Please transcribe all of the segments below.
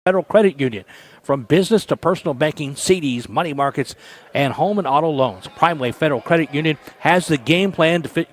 Federal Credit Union. From business to personal banking, CDs, money markets, and home and auto loans, Primeway Federal Credit Union has the game plan to fit.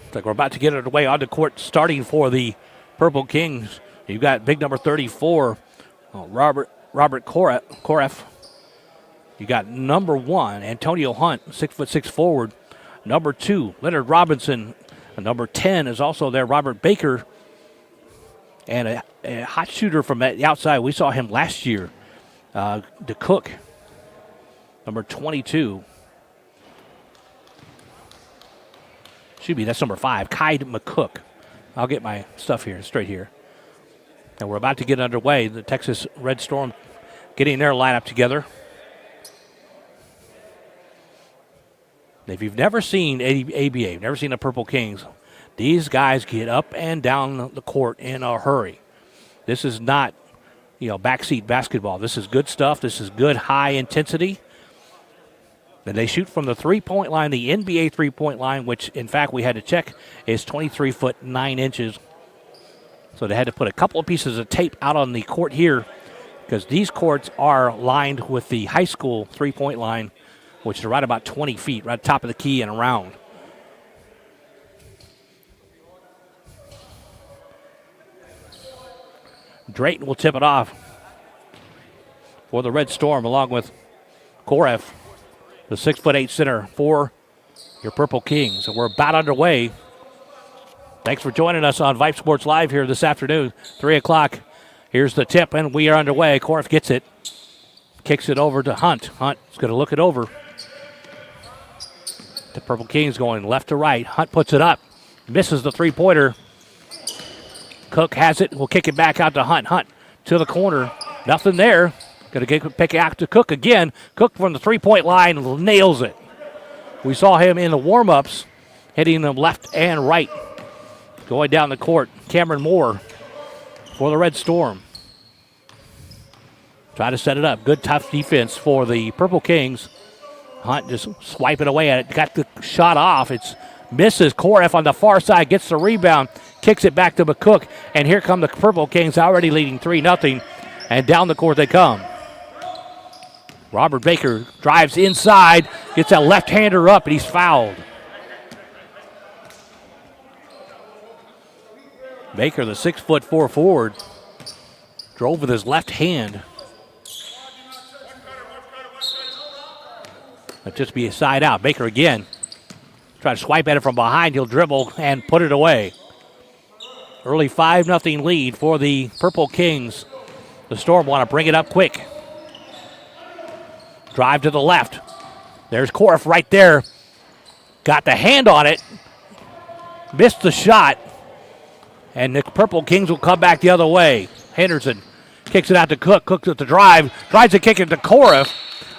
Looks like we're about to get underway on the court, starting for the Purple Kings. You've got big number 34, Robert Koref. You got number 1, Antonio Hunt, 6'6" forward. Number 2, Leonard Robinson. And number 10 is also there, Robert Baker. And a hot shooter from the outside. We saw him last year, DeCook, number 22. That's number 5, Kai McCook. I'll get my stuff here, straight here. And we're about to get underway. The Texas Red Storm getting their lineup together. If you've never seen ABA, never seen the Purple Kings, these guys get up and down the court in a hurry. This is not, backseat basketball. This is good stuff. This is good high intensity. And they shoot from the three-point line, the NBA three-point line, which, in fact, we had to check, is 23 foot 9 inches. So they had to put a couple of pieces of tape out on the court here because these courts are lined with the high school three-point line, which is right about 20 feet, right at the top of the key and around. Drayton will tip it off for the Red Storm, along with Koref, the 6'8" center for your Purple Kings. And we're about underway. Thanks for joining us on Vype Sports Live here this afternoon, 3 o'clock. Here's the tip, and we are underway. Koref gets it, kicks it over to Hunt. Hunt is going to look it over. The Purple Kings going left to right. Hunt puts it up, misses the three-pointer. Cook has it, will kick it back out to Hunt. Hunt to the corner, nothing there. Going to pick it out to Cook again. Cook from the three-point line nails it. We saw him in the warm-ups hitting them left and right. Going down the court, Cameron Moore for the Red Storm. Try to set it up. Good, tough defense for the Purple Kings. Hunt just swiping away at it. Got the shot off. It's misses. Koref on the far side gets the rebound. Kicks it back to McCook. And here come the Purple Kings already leading 3-0. And down the court they come. Robert Baker drives inside. Gets that left-hander up, and he's fouled. Baker, the 6'4" forward, drove with his left hand. That'll just be a side out. Baker again. Try to swipe at it from behind. He'll dribble and put it away. Early 5-0 lead for the Purple Kings. The Storm want to bring it up quick. Drive to the left. There's Korf right there. Got the hand on it. Missed the shot. And the Purple Kings will come back the other way. Henderson kicks it out to Cook. Cook at the drive. Tries to kick it to Korf.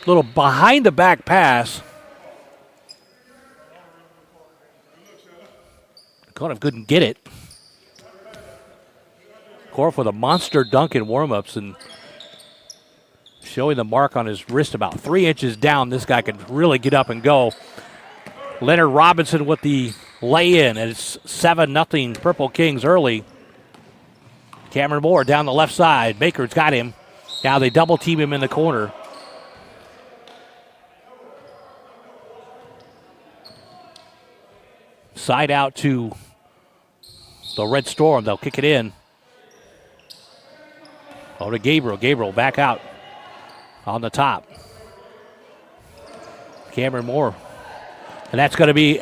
Little behind the back pass. Korf couldn't get it. Korf with a monster dunk in warm-ups and showing the mark on his wrist about 3 inches down. This guy could really get up and go. Leonard Robinson with the lay-in, and it's 7-0 Purple Kings early. Cameron Moore down the left side. Baker's got him. Now they double team him in the corner. Side out to the Red Storm. They'll kick it in. Oh, to Gabriel. Gabriel back out on the top. Cameron Moore. And that's going to be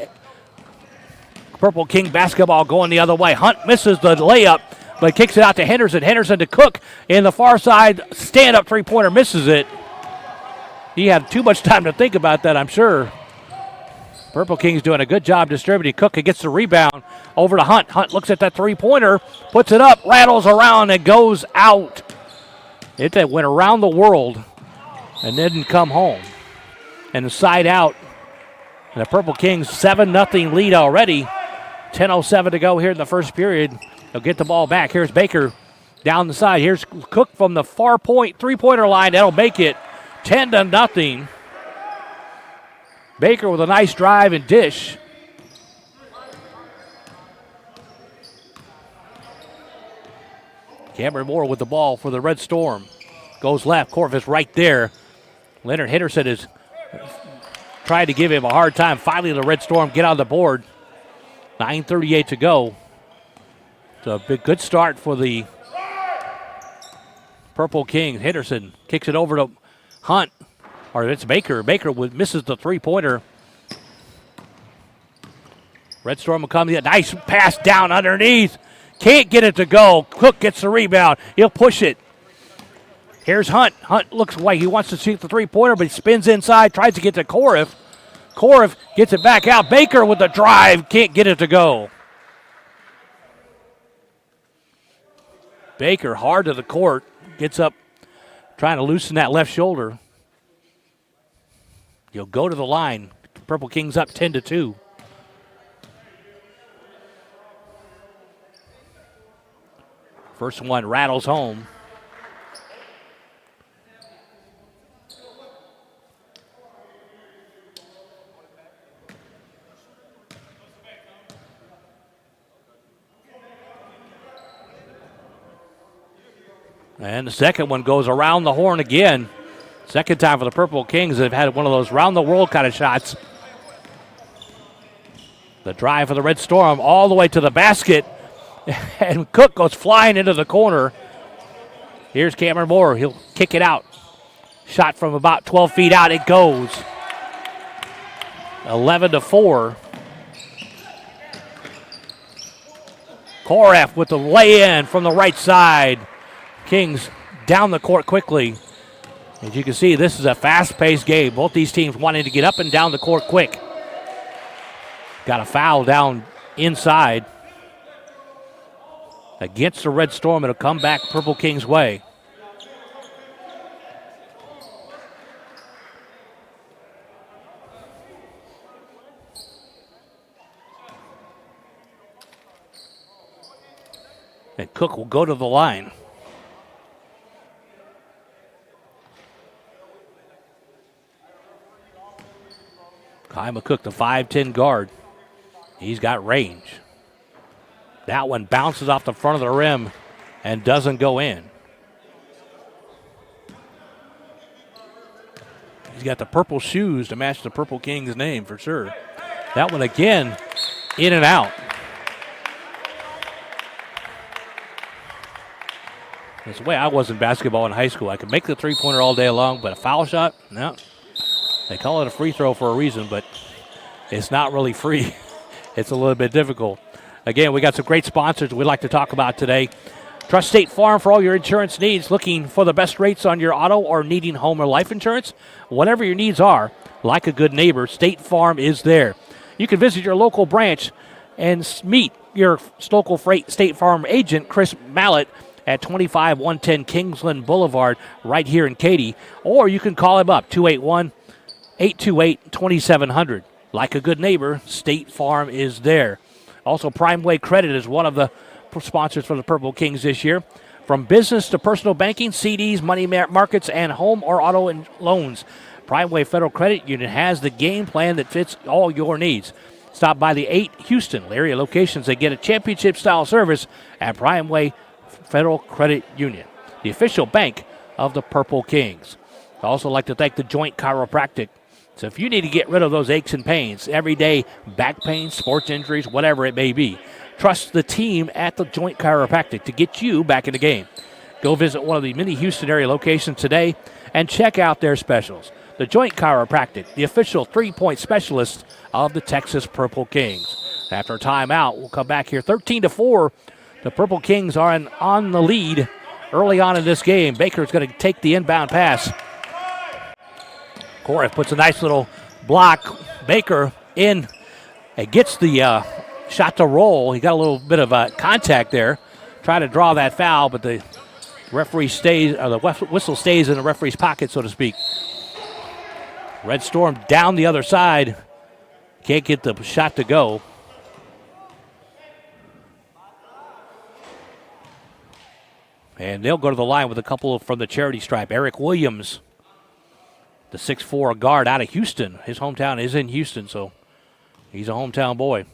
Purple King basketball going the other way. Hunt misses the layup, but kicks it out to Henderson. Henderson to Cook in the far side. Stand-up three-pointer, misses it. He had too much time to think about that, I'm sure. Purple King's doing a good job distributing. Cook gets the rebound over to Hunt. Hunt looks at that three-pointer, puts it up, rattles around, and goes out. It went around the world and didn't come home. And the side out. And the Purple Kings 7-0 lead already. 10:07 to go here in the first period. They'll get the ball back. Here's Baker down the side. Here's Cook from the far point, three-pointer line. That'll make it 10-0. Baker with a nice drive and dish. Cameron Moore with the ball for the Red Storm. Goes left. Corvus right there. Leonard Henderson is trying to give him a hard time. Finally, the Red Storm get on the board. 9:38 to go. It's a big, good start for the Purple Kings. Henderson kicks it over to Hunt. Or it's Baker. Baker misses the three-pointer. Red Storm will come. A nice pass down underneath. Can't get it to go. Cook gets the rebound. He'll push it. Here's Hunt. Hunt looks like he wants to shoot the three-pointer, but he spins inside, tries to get to Koref. Koref gets it back out. Baker with the drive. Can't get it to go. Baker hard to the court. Gets up, trying to loosen that left shoulder. He'll go to the line. Purple Kings up 10-2. First one rattles home. And the second one goes around the horn again. Second time for the Purple Kings. They've had one of those round-the-world kind of shots. The drive for the Red Storm all the way to the basket. And Cook goes flying into the corner. Here's Cameron Moore. He'll kick it out. Shot from about 12 feet out. It goes. 11-4. Koref with the lay-in from the right side. Kings down the court quickly. As you can see, this is a fast-paced game. Both these teams wanting to get up and down the court quick. Got a foul down inside. Against the Red Storm, it'll come back Purple Kings' way. And Cook will go to the line. Kai McCook, the 5'10 guard. He's got range. That one bounces off the front of the rim and doesn't go in. He's got the purple shoes to match the Purple Kings name for sure. That one again, in and out. That's the way I was in basketball in high school. I could make the three-pointer all day long, but a foul shot, no. They call it a free throw for a reason, but it's not really free. It's a little bit difficult. Again, we got some great sponsors we'd like to talk about today. Trust State Farm for all your insurance needs. Looking for the best rates on your auto or needing home or life insurance? Whatever your needs are, like a good neighbor, State Farm is there. You can visit your local branch and meet your local State Farm agent, Chris Mallett, at 25110 Kingsland Boulevard right here in Katy. Or you can call him up, 281-828-2700. Like a good neighbor, State Farm is there. Also, Primeway Credit is one of the sponsors for the Purple Kings this year. From business to personal banking, CDs, money markets, and home or auto loans, Primeway Federal Credit Union has the game plan that fits all your needs. Stop by the 8 Houston area locations that get a championship-style service at Primeway Federal Credit Union, the official bank of the Purple Kings. I'd also like to thank the Joint Chiropractic. So if you need to get rid of those aches and pains, everyday back pain, sports injuries, whatever it may be, trust the team at the Joint Chiropractic to get you back in the game. Go visit one of the many Houston area locations today and check out their specials. The Joint Chiropractic, the official three-point specialist of the Texas Purple Kings. After a timeout, we'll come back here 13-4. The Purple Kings are on the lead early on in this game. Baker's going to take the inbound pass. Koreff puts a nice little block. Baker in and gets the shot to roll. He got a little bit of contact there. Trying to draw that foul, but the referee stays, or the whistle stays in the referee's pocket, so to speak. Red Storm down the other side. Can't get the shot to go. And they'll go to the line with a couple from the charity stripe. Eric Williams, the 6'4 guard out of Houston. His hometown is in Houston, so he's a hometown boy.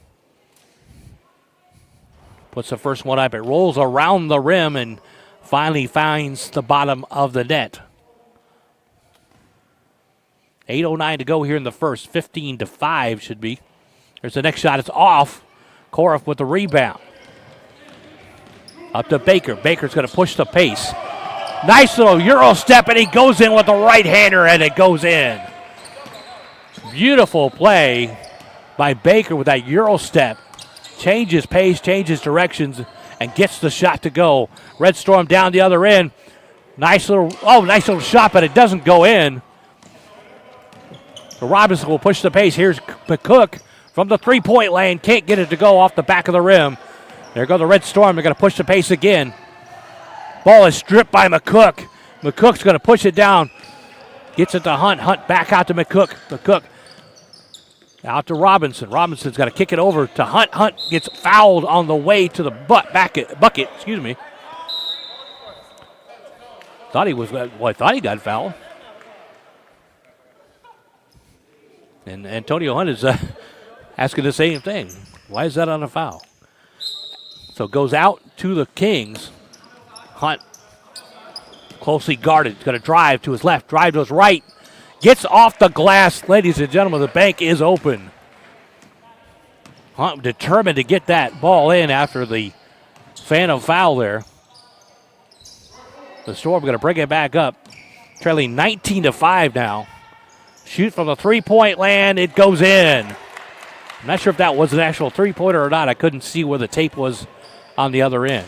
Puts the first one up. It rolls around the rim and finally finds the bottom of the net. 8:09 to go here in the first. 15-5 should be. There's the next shot. It's off. Koreff with the rebound. Up to Baker. Baker's going to push the pace. Nice little Euro step, and he goes in with the right-hander, and it goes in. Beautiful play by Baker with that Euro step. Changes pace, changes directions, and gets the shot to go. Red Storm down the other end. Nice little shot, but it doesn't go in. So Robinson will push the pace. Here's McCook from the three-point lane. Can't get it to go off the back of the rim. There go the Red Storm. They're going to push the pace again. Ball is stripped by McCook. McCook's going to push it down. Gets it to Hunt. Hunt back out to McCook. McCook out to Robinson. Robinson's got to kick it over to Hunt. Hunt gets fouled on the way to the bucket. Excuse me. Thought he got fouled. And Antonio Hunt is asking the same thing. Why is that on a foul? So it goes out to the Kings. Hunt closely guarded. He's going to drive to his left, drive to his right. Gets off the glass. Ladies and gentlemen, the bank is open. Hunt determined to get that ball in after the phantom foul there. The Storm going to bring it back up. Trailing 19-5 now. Shoot from the three-point land. It goes in. I'm not sure if that was an actual three-pointer or not. I couldn't see where the tape was on the other end.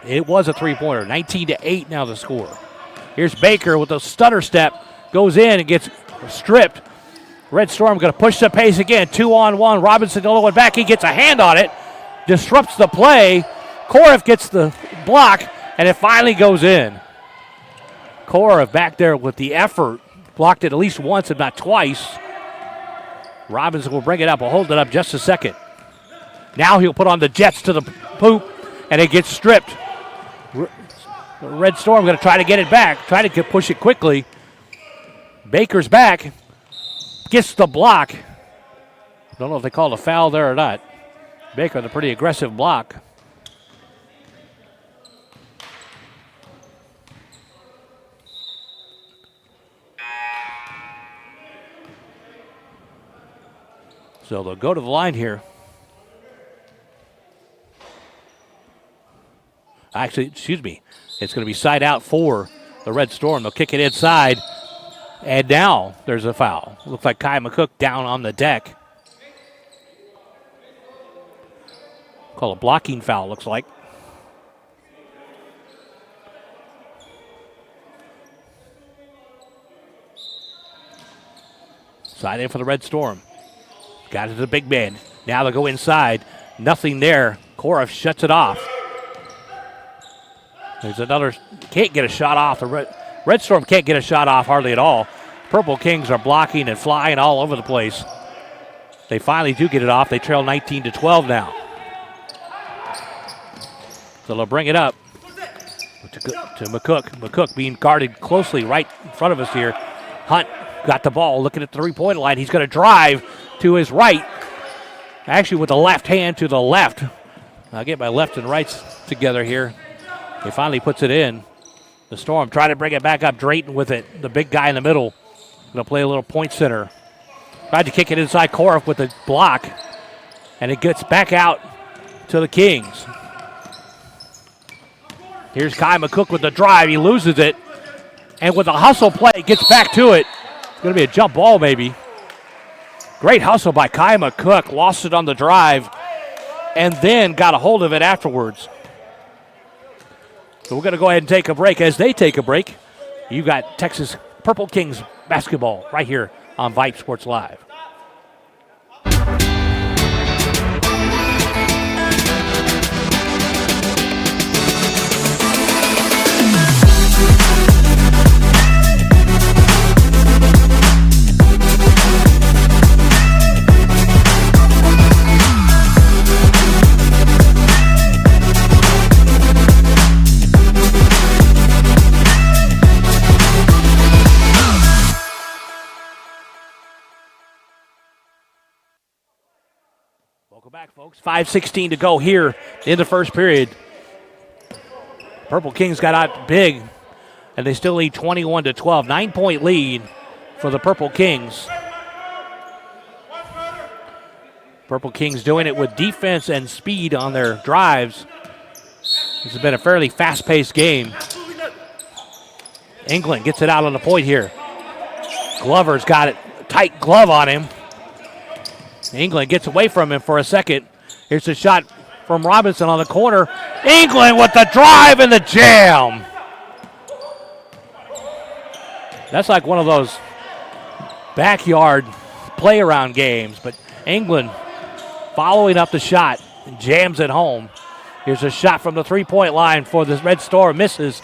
It was a three-pointer. 19-8 now the score. Here's Baker with a stutter step. Goes in and gets stripped. Red Storm going to push the pace again. 2-on-1. Robinson the only one back. He gets a hand on it. Disrupts the play. Koreff gets the block, and it finally goes in. Koreff back there with the effort. Blocked it at least once, if not twice. Robinson will bring it up. We'll hold it up just a second. Now he'll put on the Jets to the poop, and it gets stripped. Red Storm going to try to get it back. Try to push it quickly. Baker's back. gets the block. Don't know if they called a foul there or not. Baker with a pretty aggressive block. So they'll go to the line here. Actually, excuse me. It's going to be side out for the Red Storm. They'll kick it inside. And now there's a foul. Looks like Kai McCook down on the deck. Call a blocking foul, looks like. Side in for the Red Storm. Got it to the big man. Now they'll go inside. Nothing there. Korov shuts it off. There's another. Can't get a shot off. The Red Storm can't get a shot off hardly at all. Purple Kings are blocking and flying all over the place. They finally do get it off. They trail 19-12 now. So they'll bring it up to McCook. McCook being guarded closely right in front of us here. Hunt got the ball, looking at the three-point line. He's going to drive to his right. Actually with the left hand to the left. I'll get my left and rights together here. He finally puts it in. The Storm trying to bring it back up. Drayton with it. The big guy in the middle. Going to play a little point center. Tried to kick it inside Korov with the block. And it gets back out to the Kings. Here's Kai McCook with the drive. He loses it. And with a hustle play, gets back to it. It's going to be a jump ball maybe. Great hustle by Kai McCook. Lost it on the drive. And then got a hold of it afterwards. So we're going to go ahead and take a break. As they take a break, you got Texas Purple Kings basketball right here on Vype Sports Live. Welcome back, folks. 5:16 to go here in the first period. Purple Kings got out big, and they still lead 21-12. 9-point lead for the Purple Kings. Purple Kings doing it with defense and speed on their drives. This has been a fairly fast-paced game. England gets it out on the point here. Glover's got it. Tight glove on him. England gets away from him for a second. Here's a shot from Robinson on the corner. England with the drive and the jam. That's like one of those backyard play-around games, but England following up the shot and jams it home. Here's a shot from the three-point line for the Red Storm. Misses.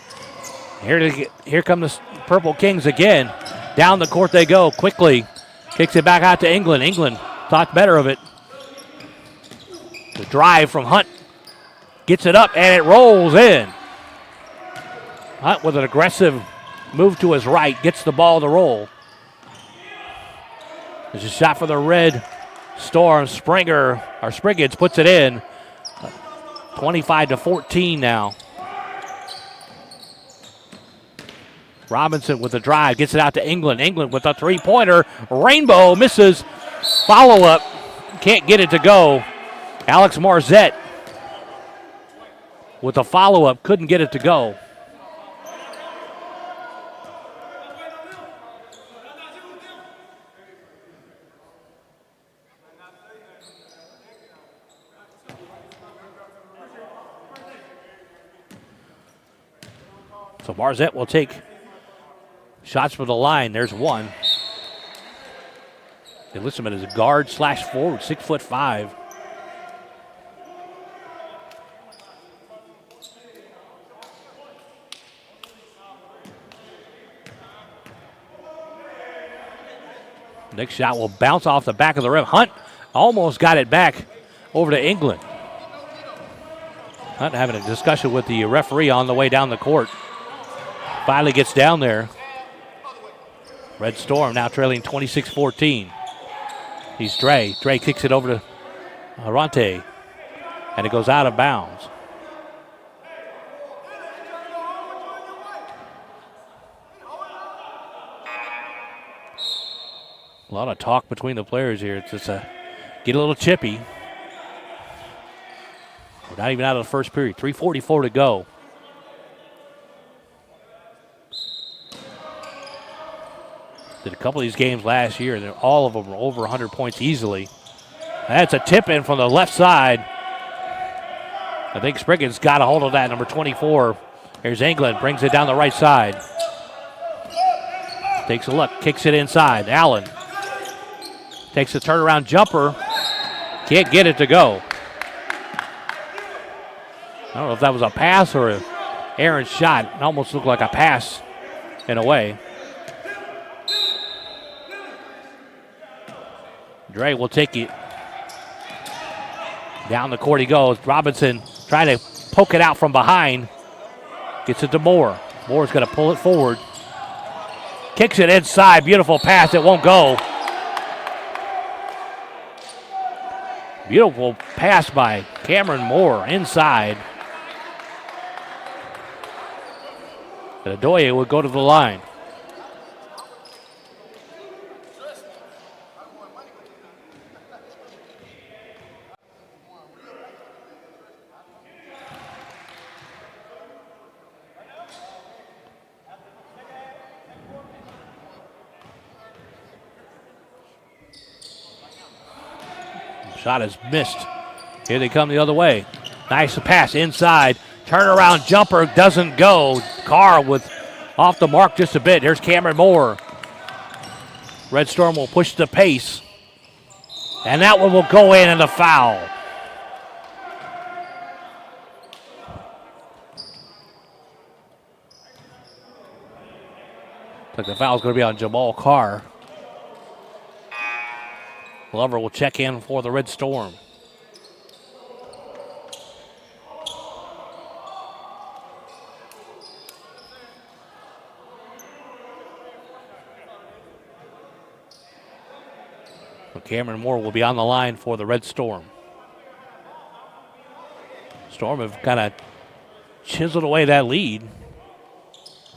Here come the Purple Kings again. Down the court they go quickly. Kicks it back out to England. England thought better of it. The drive from Hunt. Gets it up and it rolls in. Hunt with an aggressive move to his right. Gets the ball to roll. There's a shot for the Red Storm. Spriggins puts it in. 25-14 now. Robinson with the drive. Gets it out to England. England with a three-pointer. Rainbow misses. Follow-up. Can't get it to go. Alex Marzette with a follow-up. Couldn't get it to go. So Marzette will take shots from the line. There's one. They list him as a guard / forward, 6'5". Next shot will bounce off the back of the rim. Hunt almost got it back over to England. Hunt having a discussion with the referee on the way down the court. Finally gets down there. Red Storm now trailing 26-14. He's Dre. Dre kicks it over to Arante, and it goes out of bounds. A lot of talk between the players here. It's just get a little chippy. We're not even out of the first period. 3:44 to go. Did a couple of these games last year, and all of them were over 100 points easily. That's a tip in from the left side. I think Spriggan's got a hold of that, number 24. Here's England, brings it down the right side. Takes a look, kicks it inside. Allen takes a turnaround jumper. Can't get it to go. I don't know if that was a pass or an errant shot. It almost looked like a pass in a way. Dre will take it. Down the court he goes. Robinson trying to poke it out from behind. Gets it to Moore. Moore's going to pull it forward. Kicks it inside. Beautiful pass. It won't go. Beautiful pass by Cameron Moore inside. And Adoye will go to the line. Shot is missed. Here they come the other way. Nice pass inside. Turnaround jumper doesn't go. Carr with off the mark just a bit. Here's Cameron Moore. Red Storm will push the pace. And that one will go in and a foul. Looks like the foul's going to be on Jamal Carr. Glover will check in for the Red Storm. So Cameron Moore will be on the line for the Red Storm. Storm have kind of chiseled away that lead.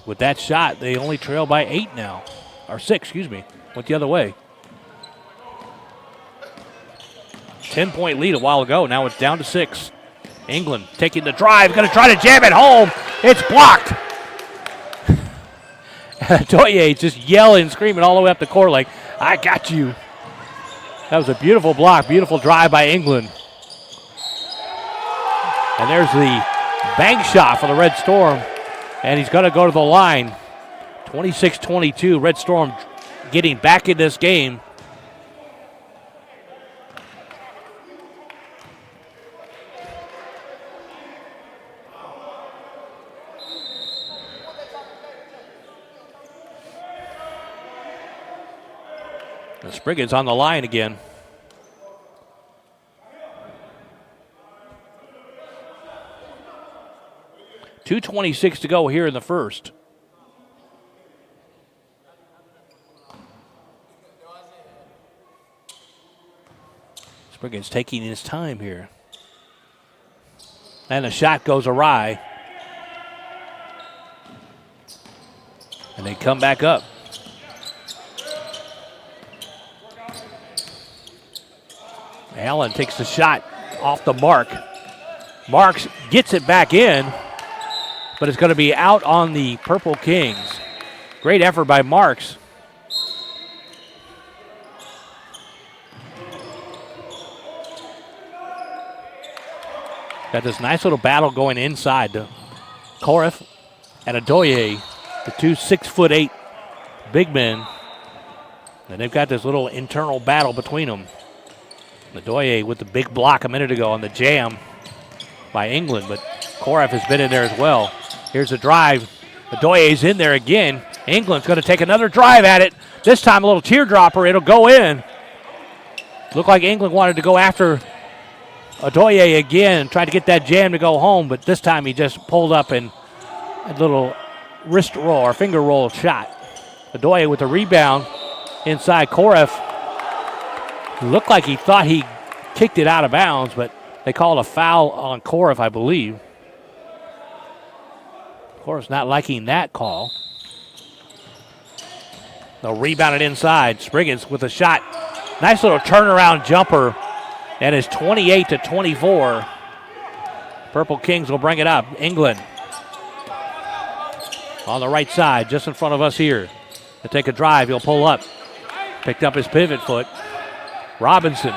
With that shot, they only trail by 8 now. Or 6, excuse me. Went the other way. 10-point lead a while ago. Now it's down to 6. England taking the drive. Going to try to jam it home. It's blocked. Toye just yelling, screaming all the way up the court like, I got you. That was a beautiful block. Beautiful drive by England. And there's the bank shot for the Red Storm. And he's going to go to the line. 26-22. Red Storm getting back in this game. Spriggan's on the line again. .226 to go here in the first. Spriggan's taking his time here. And the shot goes awry. And they come back up. Allen takes the shot off the mark. Marks gets it back in, but it's going to be out on the Purple Kings. Great effort by Marks. Got this nice little battle going inside to Koref and Adoye, the two 6'8" big men. And they've got this little internal battle between them. Adoye with the big block a minute ago on the jam by England, but Koref has been in there as well. Here's a drive. Adoye's in there again. England's going to take another drive at it. This time a little teardropper. It'll go in. Looked like England wanted to go after Adoye again, tried to get that jam to go home, but this time he just pulled up and a little wrist roll or finger roll shot. Adoye with the rebound inside. Koref Looked like he thought he kicked it out of bounds, but they called a foul on Korf, I believe. Korf's not liking that call. They'll rebound it inside. Spriggans with a shot. Nice little turnaround jumper. That is 28-24. Purple Kings will bring it up. England on the right side, just in front of us here. He'll take a drive. He'll pull up. Picked up his pivot foot. Robinson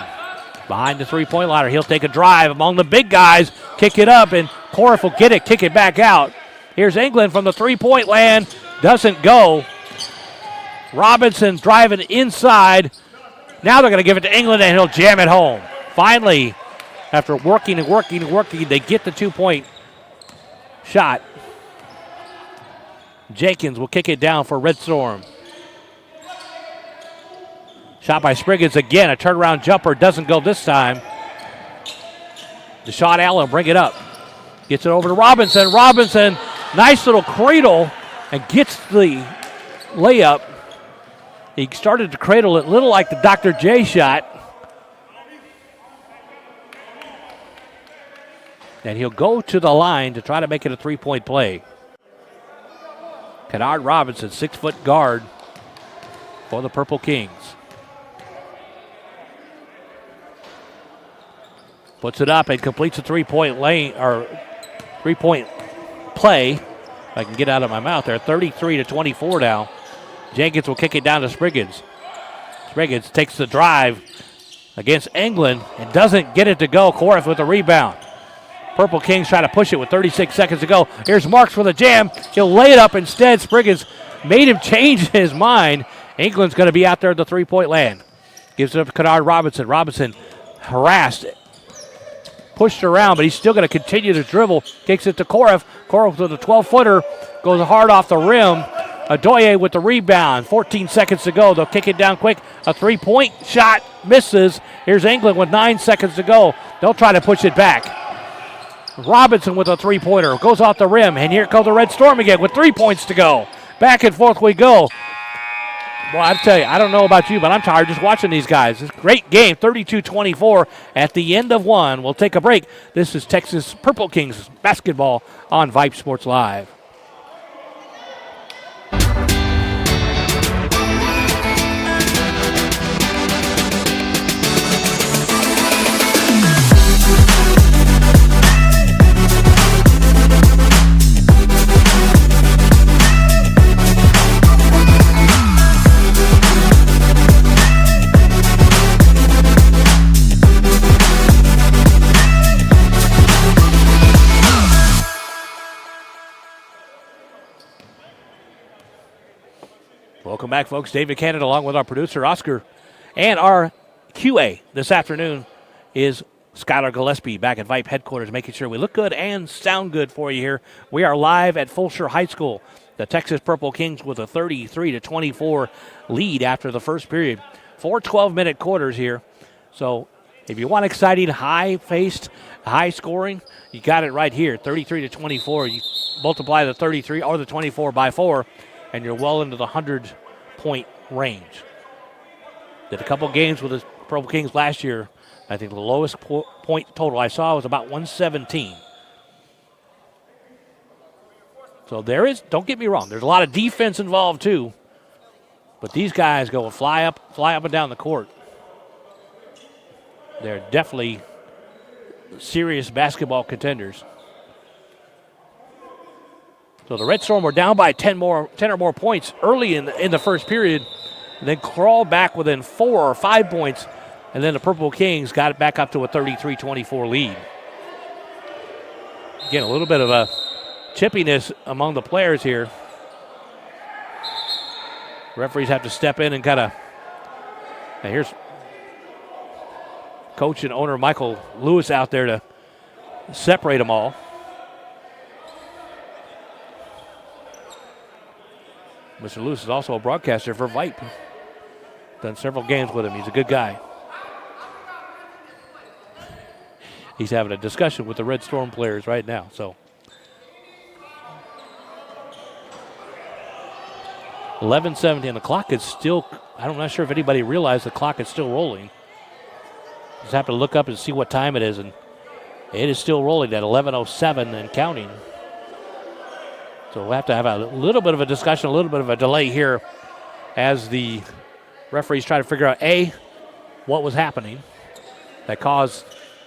behind the three-point line. He'll take a drive among the big guys. Kick it up, and Korf will get it. Kick it back out. Here's England from the three-point land. Doesn't go. Robinson driving inside. Now they're going to give it to England, and he'll jam it home. Finally, after working, they get the two-point shot. Jenkins will kick it down for Red Storm. Shot by Spriggans again. A turnaround jumper doesn't go this time. Deshaun Allen bring it up. Gets it over to Robinson. Robinson, nice little cradle, and gets the layup. He started to cradle it a little like the Dr. J shot. And he'll go to the line to try to make it a three-point play. Kennard Robinson, 6-foot guard for the Purple Kings. Puts it up and completes a three-point play. If I can get out of my mouth there. 33-24 now. Jenkins will kick it down to Spriggans. Spriggans takes the drive against England and doesn't get it to go. Korf with the rebound. Purple Kings try to push it with 36 seconds to go. Here's Marks for the jam. He'll lay it up instead. Spriggans made him change his mind. England's going to be out there at the three-point land. Gives it up to Kennard Robinson. Robinson harassed, pushed around, but he's still going to continue to dribble. Kicks it to Korf. Korf with a 12-footer. Goes hard off the rim. Adoye with the rebound. 14 seconds to go. They'll kick it down quick. A three-point shot misses. Here's England with 9 seconds to go. They'll try to push it back. Robinson with a three-pointer. Goes off the rim. And here comes the Red Storm again with 3 points to go. Back and forth we go. Well, I tell you, I don't know about you, but I'm tired just watching these guys. It's a great game, 32-24 at the end of one. We'll take a break. This is Texas Purple Kings basketball on Vype Sports Live. Welcome back, folks. David Cannon along with our producer, Oscar. And our QA this afternoon is Skylar Gillespie back at Vype headquarters, making sure we look good and sound good for you here. We are live at Fulshear High School. The Texas Purple Kings with a 33-24 lead after the first period. 4 12-minute quarters here. So if you want exciting, high-paced, high-scoring, you got it right here, 33-24. You multiply the 33 or the 24 by 4, and you're well into the 100-point range. Did a couple games with the Purple Kings last year. I think the lowest point total I saw was about 117. So there is, don't get me wrong, there's a lot of defense involved too. But these guys go and fly up and down the court. They're definitely serious basketball contenders. So the Red Storm were down by 10 or more points early in the first period, and then crawled back within 4 or 5 points, and then the Purple Kings got it back up to a 33-24 lead. Again, a little bit of a chippiness among the players here. Referees have to step in and kind of, and here's coach and owner Michael Lewis out there to separate them all. Mr. Lewis is also a broadcaster for Vype. Done several games with him. He's a good guy. He's having a discussion with the Red Storm players right now. So 11:17. The clock is still, I'm not sure if anybody realized the clock is still rolling. Just have to look up and see what time it is, and it is still rolling at 11:07 and counting. So we'll have to have a little bit of a discussion, a little bit of a delay here as the referees try to figure out, A, what was happening that caused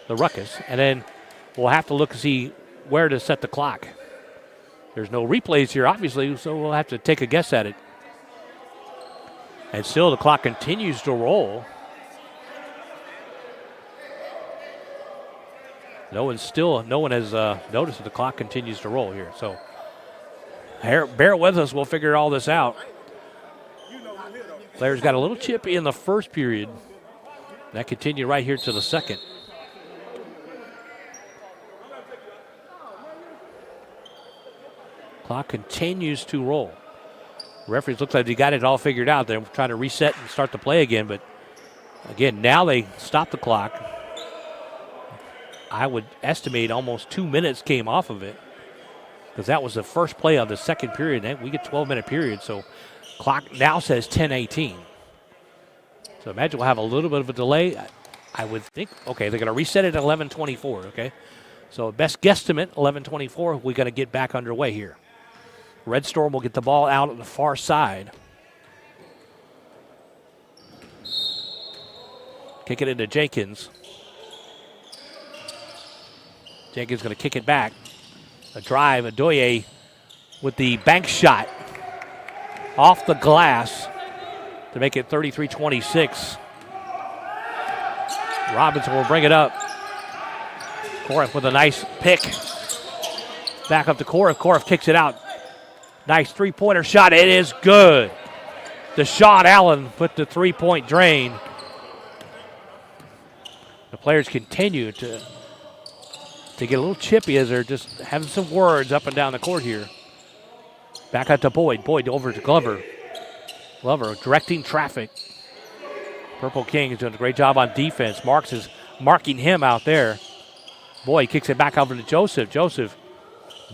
the ruckus, and then we'll have to look to see where to set the clock. There's no replays here, obviously, so we'll have to take a guess at it. And still the clock continues to roll. No one has noticed that the clock continues to roll here. So bear with us. We'll figure all this out. Players got a little chippy in the first period. That continued right here to the second. Clock continues to roll. Referees looks like they got it all figured out. They're trying to reset and start the play again, but again, now they stop the clock. I would estimate almost 2 minutes came off of it because that was the first play of the second period. And we get 12-minute period, so clock now says 10:18. So imagine we'll have a little bit of a delay. I would think, okay, they're going to reset it at 11:24, okay? So best guesstimate, 11:24, we're going to get back underway here. Red Storm will get the ball out on the far side. Kick it into Jenkins. Jenkins going to kick it back. A drive, Adoye with the bank shot off the glass to make it 33-26. Robinson will bring it up. Koreff with a nice pick. Back up to Koreff. Koreff kicks it out. Nice three-pointer shot. It is good. Deshaun Allen put the three-point drain. The players continue to get a little chippy as they're just having some words up and down the court here. Back out to Boyd. Boyd over to Glover. Glover directing traffic. Purple King is doing a great job on defense. Marks is marking him out there. Boyd kicks it back over to Joseph. Joseph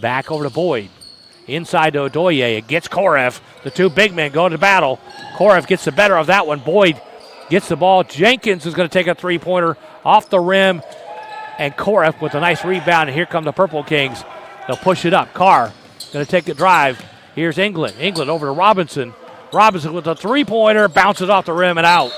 back over to Boyd. Inside to Odoye. It gets Koreff. The two big men go to battle. Koreff gets the better of that one. Boyd gets the ball. Jenkins is going to take a three-pointer off the rim. And Koreff with a nice rebound. And here come the Purple Kings. They'll push it up. Carr going to take a drive. Here's England. England over to Robinson. Robinson with a three-pointer. Bounces off the rim and out.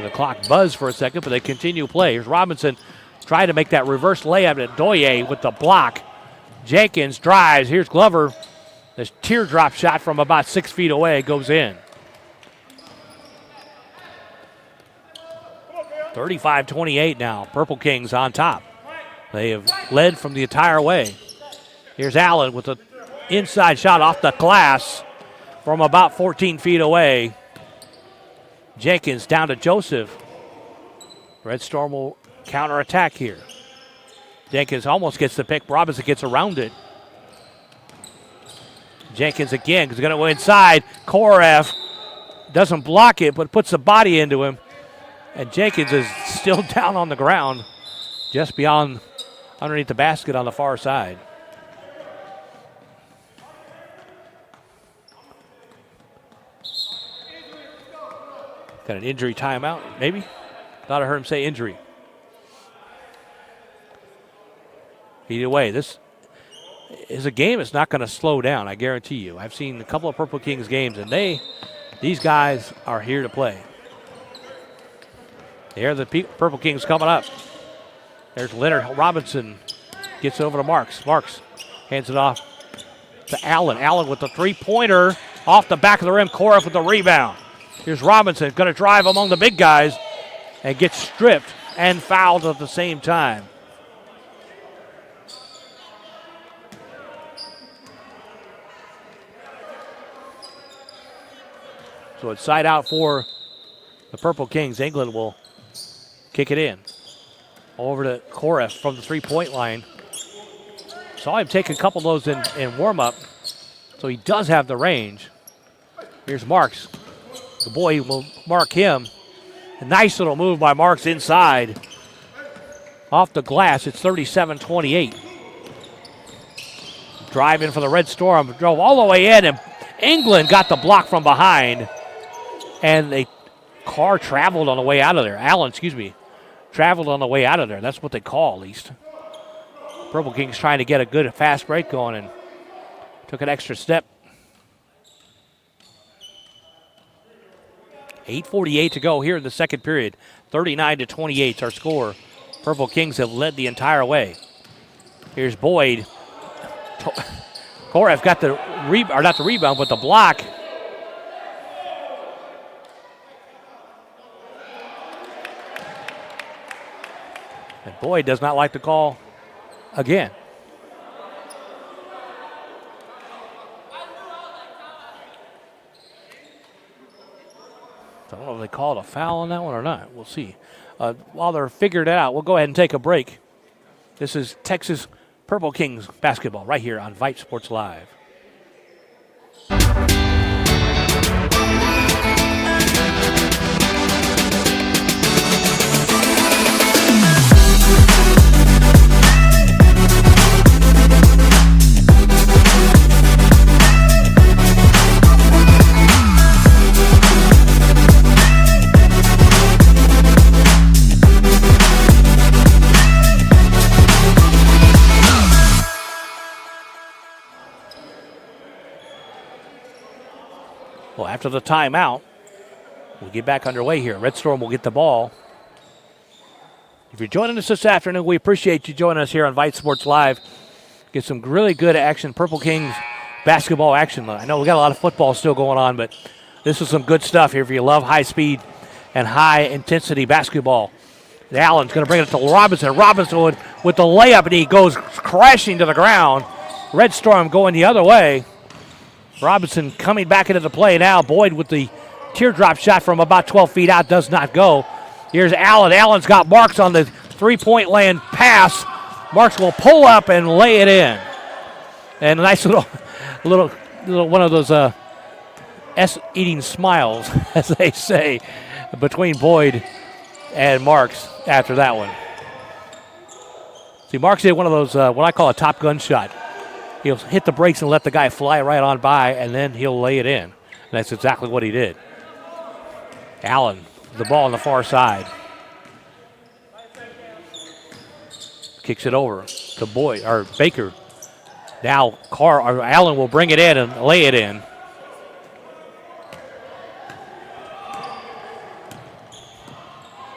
The clock buzzed for a second, but they continue play. Here's Robinson trying to make that reverse layup at Doye with the block. Jenkins drives. Here's Glover. This teardrop shot from about 6 feet away goes in. 35-28 now. Purple Kings on top. They have led from the entire way. Here's Allen with an inside shot off the glass from about 14 feet away. Jenkins down to Joseph. Red Storm will counterattack here. Jenkins almost gets the pick. Robinson gets around it. Jenkins again is going to go inside. Koreff doesn't block it, but puts the body into him. And Jenkins is still down on the ground, just beyond, underneath the basket on the far side. Got an injury timeout, maybe? Thought I heard him say injury. Either way, this is a game that's not going to slow down, I guarantee you. I've seen a couple of Purple Kings games, and these guys are here to play. There the Purple Kings coming up. There's Leonard Robinson. Gets over to Marks. Marks hands it off to Allen. Allen with the three-pointer off the back of the rim. Koreff with the rebound. Here's Robinson, going to drive among the big guys and get stripped and fouled at the same time. So it's side out for the Purple Kings. England will kick it in. Over to Koreff from the three-point line. Saw him take a couple of those in warm-up, so he does have the range. Here's Marks. The boy will mark him. A nice little move by Marks inside. Off the glass, it's 37-28. Driving for the Red Storm. Drove all the way in, and England got the block from behind, and a car traveled on the way out of there. Allen, traveled on the way out of there. That's what they call, at least. Purple Kings trying to get a good, fast break going and took an extra step. 8:48 to go here in the second period. 39-28 is our score. Purple Kings have led the entire way. Here's Boyd. Korev got the not the rebound, but the block. And Boyd does not like the call again. I don't know if they called a foul on that one or not. We'll see. While they're figuring it out, we'll go ahead and take a break. This is Texas Purple Kings basketball right here on Vype Sports Live. Well, after the timeout, we'll get back underway here. Red Storm will get the ball. If you're joining us this afternoon, we appreciate you joining us here on Vype Sports Live. Get some really good action, Purple Kings basketball action. I know we got a lot of football still going on, but this is some good stuff here if you love high speed and high intensity basketball. Allen's going to bring it to Robinson. Robinson with the layup, and he goes crashing to the ground. Red Storm going the other way. Robinson coming back into the play now. Boyd with the teardrop shot from about 12 feet out does not go. Here's Allen. Allen's got Marks on the three-point land pass. Marks will pull up and lay it in. And a nice little one of those eating smiles, as they say, between Boyd and Marks after that one. See, Marks did one of those, what I call a Top Gun shot. He'll hit the brakes and let the guy fly right on by, and then he'll lay it in. And that's exactly what he did. Allen, the ball on the far side. Kicks it over to Boyd, or Baker. Now Allen will bring it in and lay it in.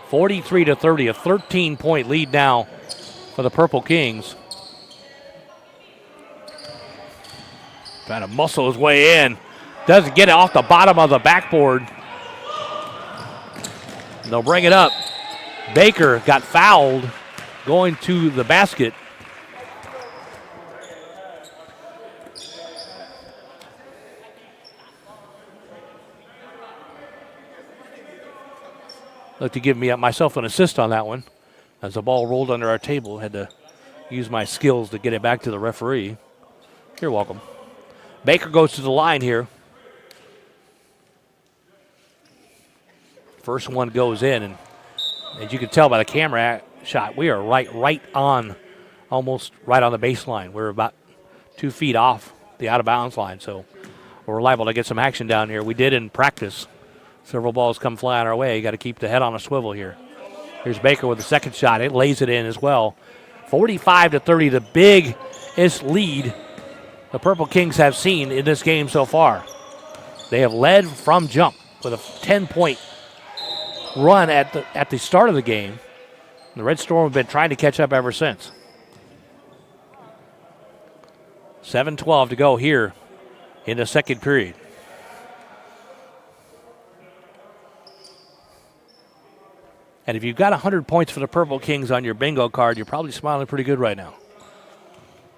(43-30), a 13-point lead now for the Purple Kings. Trying to muscle his way in. Doesn't get it off the bottom of the backboard. They'll bring it up. Baker got fouled going to the basket. Looked to give me myself an assist on that one. As the ball rolled under our table, had to use my skills to get it back to the referee. You're welcome. Baker goes to the line here. First one goes in, and as you can tell by the camera shot, we are right on, almost right on the baseline. We're about 2 feet off the out-of-bounds line, so we're liable to get some action down here. We did in practice. Several balls come flying our way. You got to keep the head on a swivel here. Here's Baker with the second shot. It lays it in as well. 45-30, the biggest lead the Purple Kings have seen in this game so far. They have led from jump with a 10-point run at the start of the game. The Red Storm have been trying to catch up ever since. 7:12 to go here in the second period. And if you've got 100 points for the Purple Kings on your bingo card, you're probably smiling pretty good right now.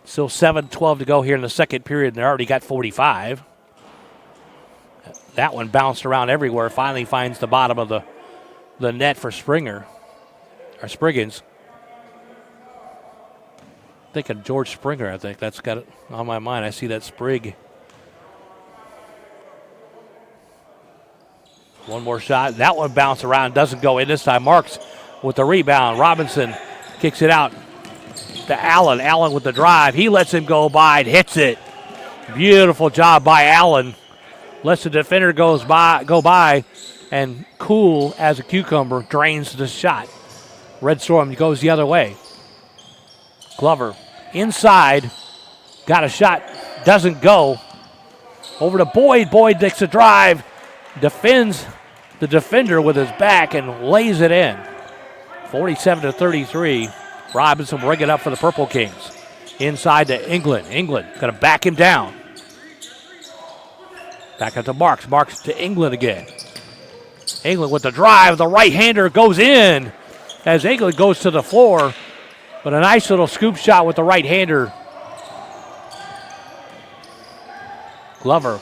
Still 7:12 to go here in the second period, and they already got 45. That one bounced around everywhere, finally finds the bottom of the net for Spriggins. Thinking George Springer, I think. That's got it on my mind. I see that Sprig. One more shot. That one bounced around, doesn't go in this time. Marks with the rebound. Robinson kicks it out to Allen. Allen with the drive. He lets him go by and hits it. Beautiful job by Allen lets the defender go by, and cool as a cucumber drains the shot. Red Storm goes the other way. Glover inside, got a shot, doesn't go. Over to Boyd. Boyd takes a drive, defends the defender with his back and lays it in. 47-33. Robinson bring it up for the Purple Kings. Inside to England. England going to back him down. Back up to Marks. Marks to England again. England with the drive. The right-hander goes in as England goes to the floor. But a nice little scoop shot with the right-hander. Glover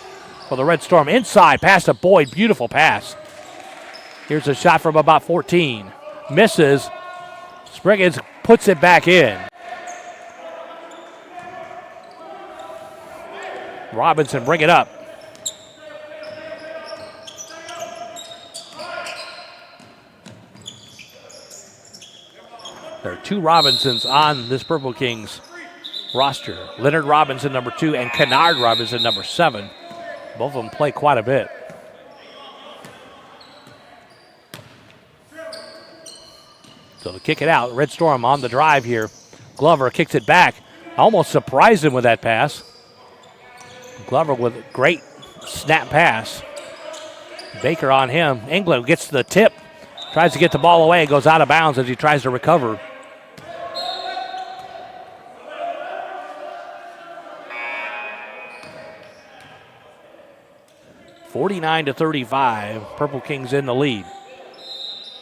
for the Red Storm. Inside. Pass to Boyd. Beautiful pass. Here's a shot from about 14. Misses. Spriggins puts it back in. Robinson bring it up. There are two Robinsons on this Purple Kings roster. Leonard Robinson, number 2, and Kennard Robinson, number 7. Both of them play quite a bit. So to kick it out, Red Storm on the drive here. Glover kicks it back. Almost surprised him with that pass. Glover with a great snap pass. Baker on him. England gets the tip. Tries to get the ball away. Goes out of bounds as he tries to recover. (49-35). Purple Kings in the lead.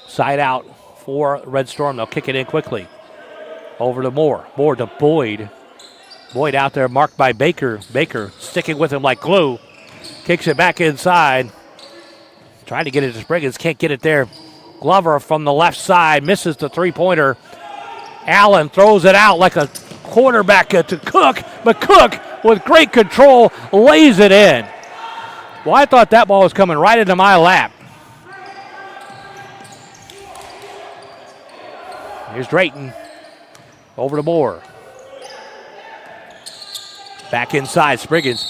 Side out for Red Storm. They'll kick it in quickly. Over to Moore. Moore to Boyd. Boyd out there marked by Baker. Baker sticking with him like glue. Kicks it back inside. Trying to get it to Spriggins. Can't get it there. Glover from the left side misses the three-pointer. Allen throws it out like a quarterback to Cook. But Cook, with great control, lays it in. Well, I thought that ball was coming right into my lap. Here's Drayton. Over to Moore. Back inside. Spriggins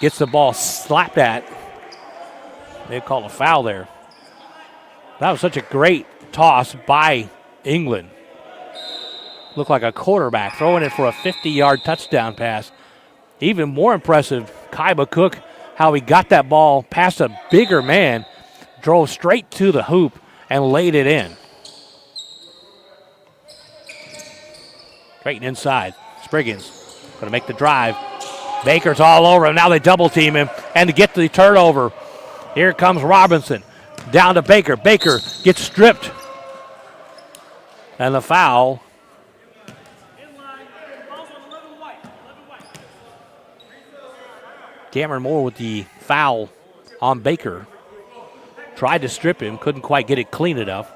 gets the ball slapped at. They call a foul there. That was such a great toss by England. Looked like a quarterback throwing it for a 50-yard touchdown pass. Even more impressive, Kaiba Cook, how he got that ball past a bigger man, drove straight to the hoop, and laid it in. Drayton inside. Spriggins going to make the drive. Baker's all over him. Now they double team him and to get the turnover. Here comes Robinson. Down to Baker. Baker gets stripped. And the foul. Cameron Moore with the foul on Baker. Tried to strip him. Couldn't quite get it clean enough.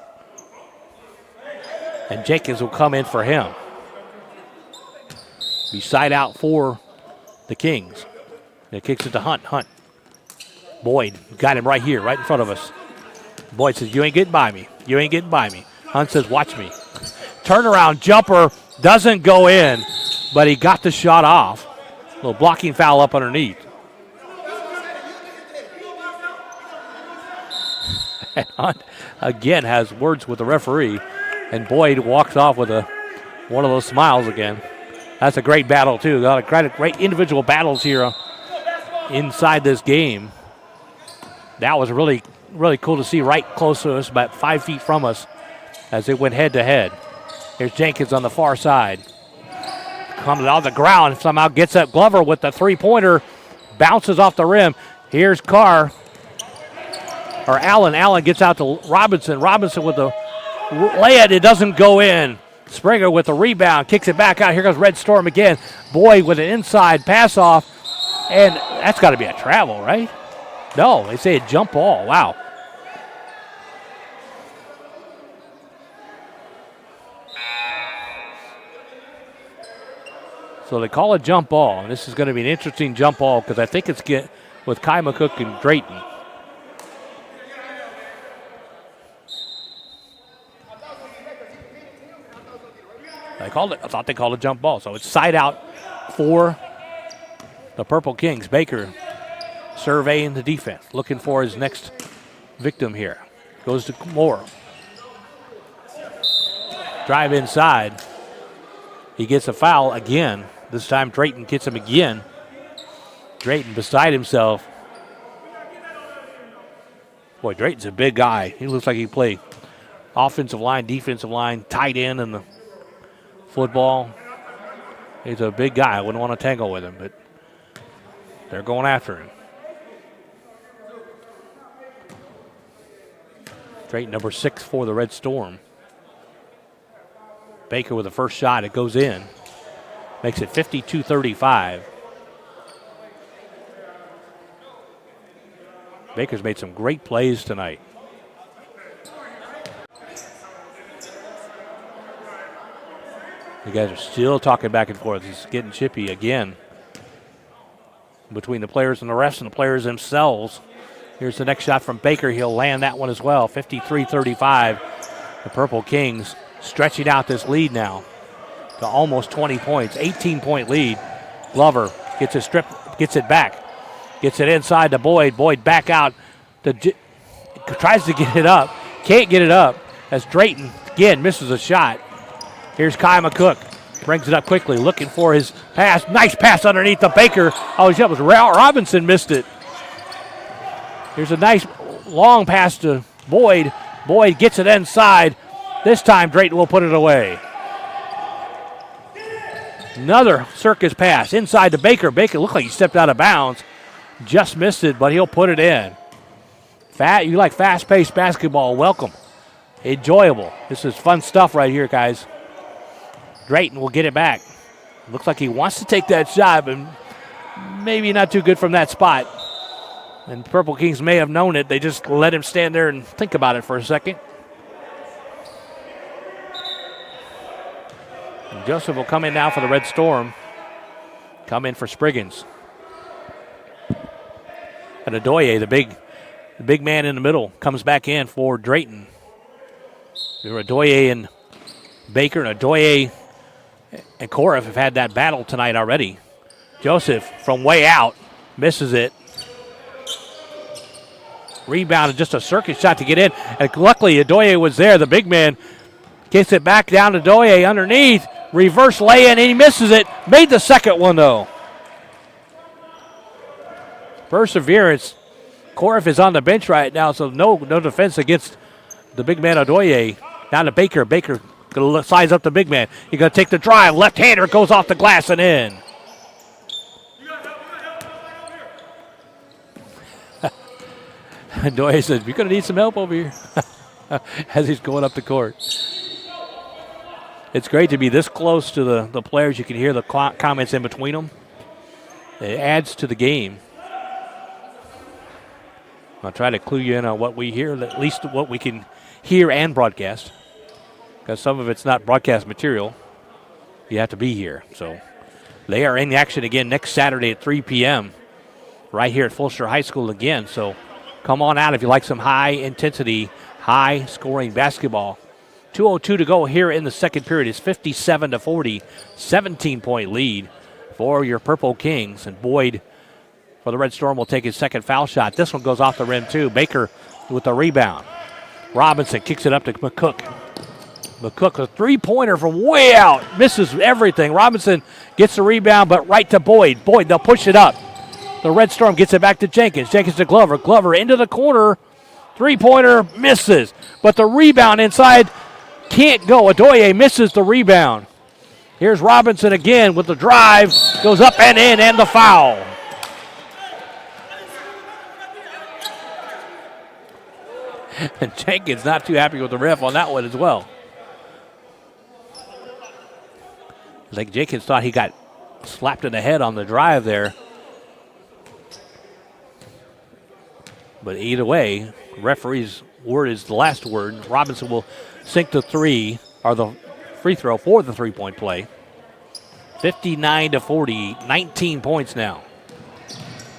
And Jenkins will come in for him. Be side out for the Kings. It kicks it to Hunt. Hunt. Boyd got him right here, right in front of us. Boyd says, you ain't getting by me. You ain't getting by me. Hunt says, watch me. Turnaround jumper doesn't go in, but he got the shot off. A little blocking foul up underneath. And Hunt again has words with the referee, and Boyd walks off with one of those smiles again. That's a great battle, too. Got a great individual battles here inside this game. That was really, really cool to see right close to us, about 5 feet from us, as they went head-to-head. Here's Jenkins on the far side. Comes on the ground, somehow gets up. Glover with the three-pointer, bounces off the rim. Here's Carr, or Allen. Allen gets out to Robinson. Robinson with the lay it. It doesn't go in. Springer with the rebound, kicks it back out. Here goes Red Storm again. Boyd with an inside pass off, and that's got to be a travel, right? No, they say a jump ball. Wow. So they call a jump ball, and this is going to be an interesting jump ball because I think it's with Kai McCook and Drayton. I thought they called a jump ball. So it's side out for the Purple Kings. Baker surveying the defense, looking for his next victim here. Goes to Moore. Drive inside. He gets a foul again. This time Drayton gets him again. Drayton beside himself. Boy, Drayton's a big guy. He looks like he played offensive line, defensive line, tight end in the football. He's a big guy. I wouldn't want to tangle with him, but they're going after him. Drayton, number 6 for the Red Storm. Baker with the first shot. It goes in. Makes it 52-35. Baker's made some great plays tonight. You guys are still talking back and forth. It's getting chippy again between the players and the refs and the players themselves. Here's the next shot from Baker. He'll land that one as well. 53-35. The Purple Kings stretching out this lead now to almost 20 points. 18-point lead. Glover gets it stripped, gets it back. Gets it inside to Boyd. Boyd back out. Tries to get it up. Can't get it up as Drayton, again, misses a shot. Here's Kai McCook. Brings it up quickly, looking for his pass. Nice pass underneath the Baker. Oh, that was Robinson missed it. Here's a nice long pass to Boyd. Boyd gets it inside. This time Drayton will put it away. Another circus pass inside to Baker. Baker looked like he stepped out of bounds. Just missed it, but he'll put it in. You like fast-paced basketball, welcome. Enjoyable. This is fun stuff right here, guys. Drayton will get it back. Looks like he wants to take that shot, but maybe not too good from that spot. And Purple Kings may have known it. They just let him stand there and think about it for a second. And Joseph will come in now for the Red Storm. Come in for Spriggans. And Adoye, the big man in the middle, comes back in for Drayton. Adoye and Baker, and Adoye and Koref have had that battle tonight already. Joseph from way out misses it. Rebounded, just a circuit shot to get in. And luckily Adoye was there. The big man gets it back down to Adoye underneath. Reverse lay-in, and he misses it. Made the second one, though. Perseverance. Koref is on the bench right now, so no defense against the big man Adoye. Down to Baker. Baker going to size up the big man. He's going to take the drive. Left-hander goes off the glass and in. Adoye says, you're going to need some help over here as he's going up the court. It's great to be this close to the players. You can hear the comments in between them. It adds to the game. I'll try to clue you in on what we hear, at least what we can hear and broadcast, because some of it's not broadcast material. You have to be here. So they are in action again next Saturday at 3 p.m. right here at Fulshire High School again. So come on out if you like some high-intensity, high-scoring basketball. 2:02 to go here in the second period. It's 57-40, 17-point lead for your Purple Kings. And Boyd for the Red Storm will take his second foul shot. This one goes off the rim, too. Baker with the rebound. Robinson kicks it up to McCook. McCook, a three-pointer from way out. Misses everything. Robinson gets the rebound, but right to Boyd. Boyd, they'll push it up. The Red Storm gets it back to Jenkins. Jenkins to Glover. Glover into the corner. Three-pointer misses. But the rebound inside can't go. Adoye misses the rebound. Here's Robinson again with the drive. Goes up and in, and the foul. And Jenkins not too happy with the ref on that one as well. I think Jenkins thought he got slapped in the head on the drive there. But either way, referee's word is the last word. Robinson will sink the three, or the free throw for the three-point play. 59-40, 19 points now.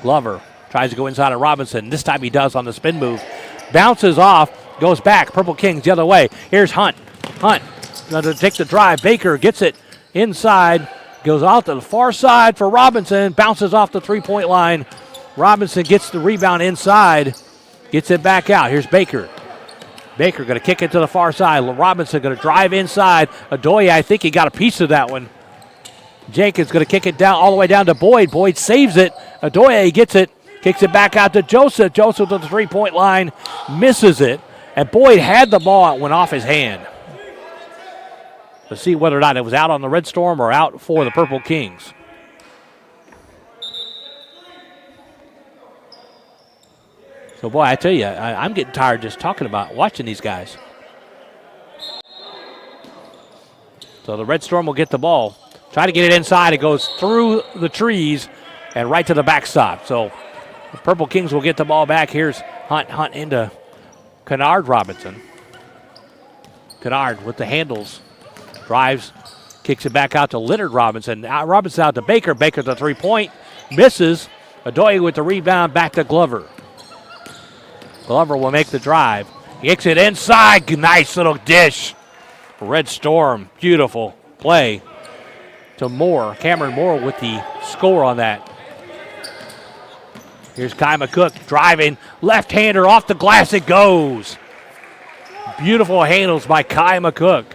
Glover tries to go inside of Robinson. This time he does on the spin move. Bounces off, goes back. Purple Kings the other way. Here's Hunt. Hunt going to take the drive. Baker gets it inside. Goes out to the far side for Robinson. Bounces off the three-point line. Robinson gets the rebound inside, gets it back out. Here's Baker. Baker going to kick it to the far side. Robinson going to drive inside. Adoye, I think he got a piece of that one. Jenkins going to kick it down all the way down to Boyd. Boyd saves it. Adoye gets it, kicks it back out to Joseph. Joseph to the three-point line, misses it. And Boyd had the ball. It went off his hand. Let's see whether or not it was out on the Red Storm or out for the Purple Kings. So, boy, I tell you, I'm getting tired just talking about watching these guys. So the Red Storm will get the ball. Try to get it inside. It goes through the trees and right to the backstop. So the Purple Kings will get the ball back. Here's Hunt. Hunt into Kennard Robinson. Kennard with the handles. Drives, kicks it back out to Leonard Robinson. Robinson out to Baker. Baker the three-point. Misses. Adoye with the rebound back to Glover. Glover will make the drive. Kicks it inside. Nice little dish. Red Storm. Beautiful play to Moore. Cameron Moore with the score on that. Here's Kai McCook driving. Left-hander off the glass it goes. Beautiful handles by Kai McCook.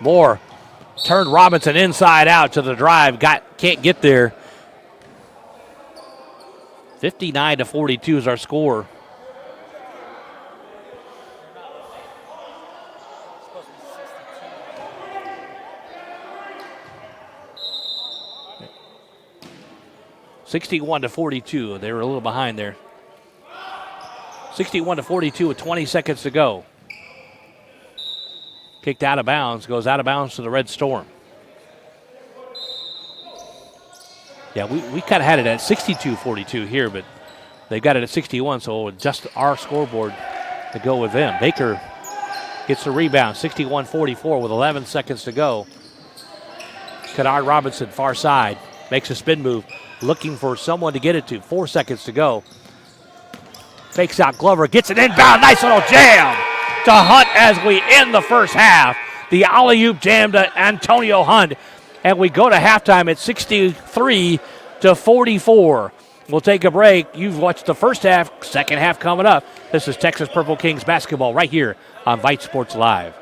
Moore turned Robinson inside out to the drive. Can't get there. 59-42 is our score. (61-42). They were a little behind there. 61-42 with 20 seconds to go. Kicked out of bounds. Goes out of bounds to the Red Storm. Yeah, we kind of had it at 62-42 here, but they got it at 61, so we'll adjust our scoreboard to go with them. Baker gets the rebound, 61-44 with 11 seconds to go. Kennard Robinson, far side, makes a spin move, looking for someone to get it to. 4 seconds to go. Fakes out Glover, gets it inbound. Nice little jam to Hunt as we end the first half. The alley-oop jam to Antonio Hunt. And we go to halftime at 63-44. We'll take a break. You've watched the first half, second half coming up. This is Texas Purple Kings basketball right here on Vype Sports Live.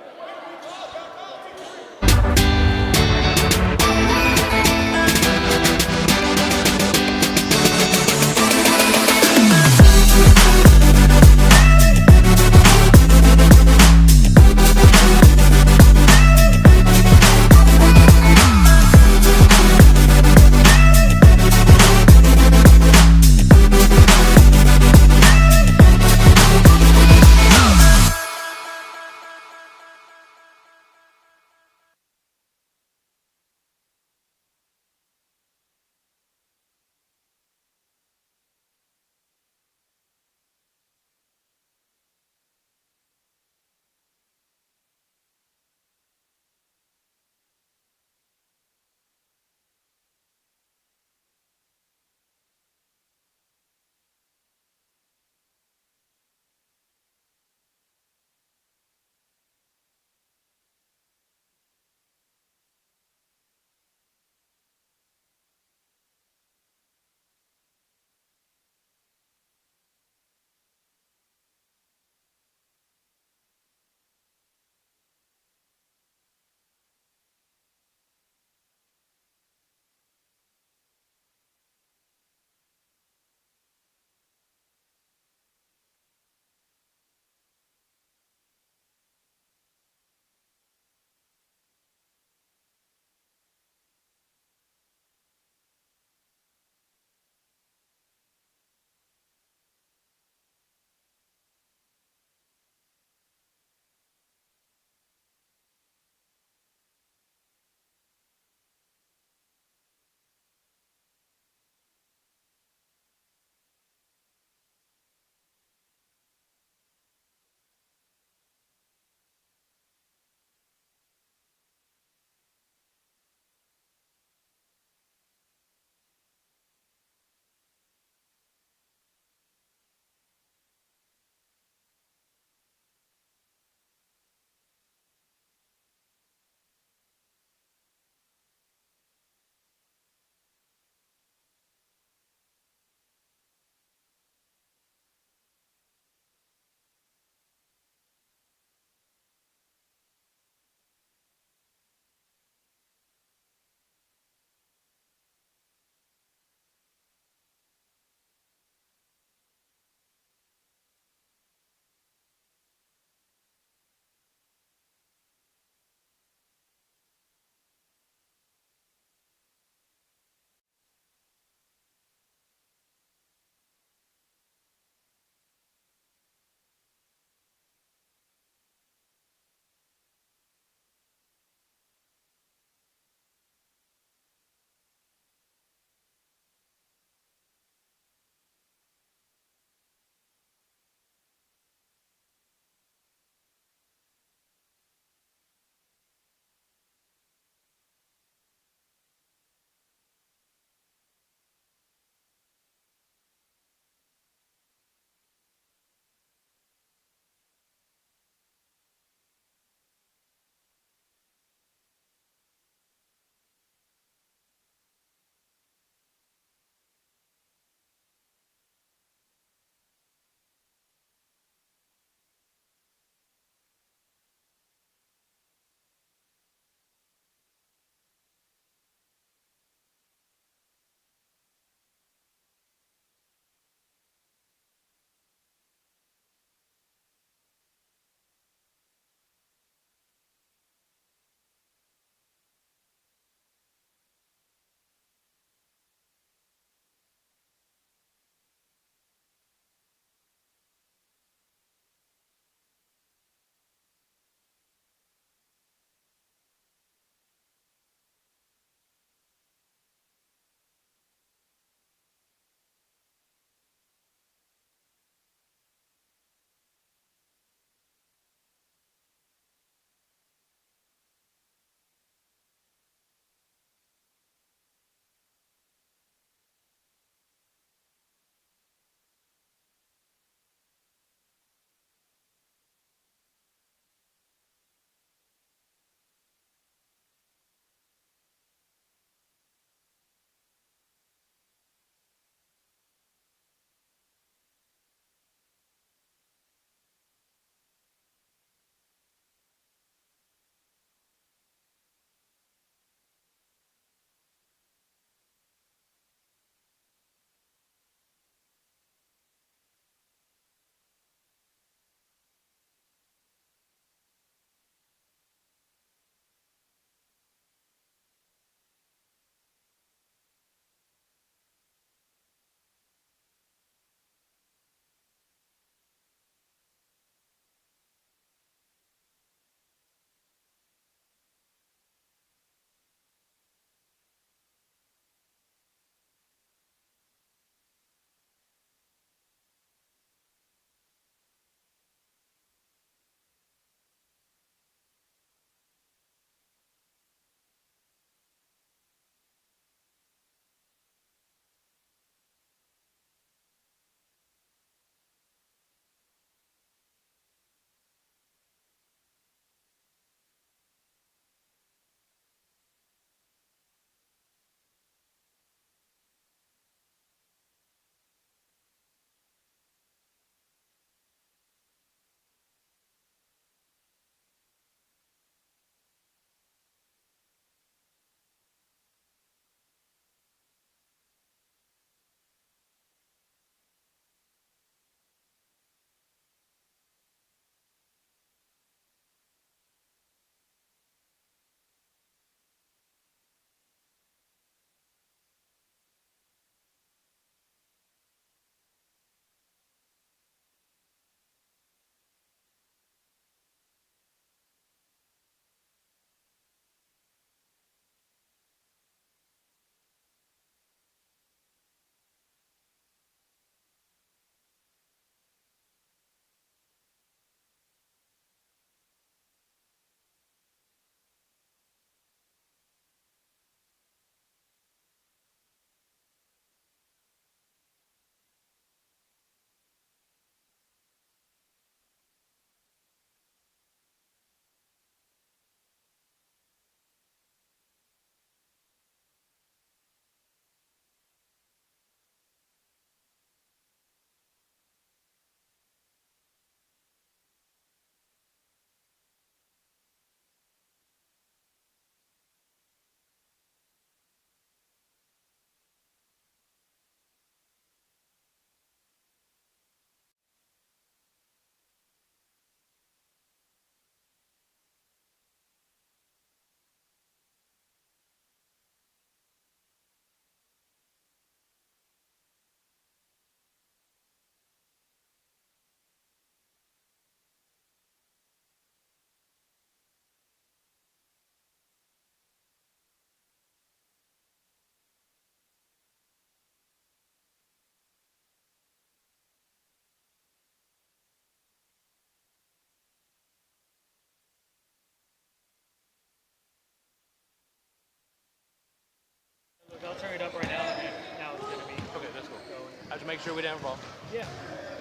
to make sure we didn't have a ball. Yeah.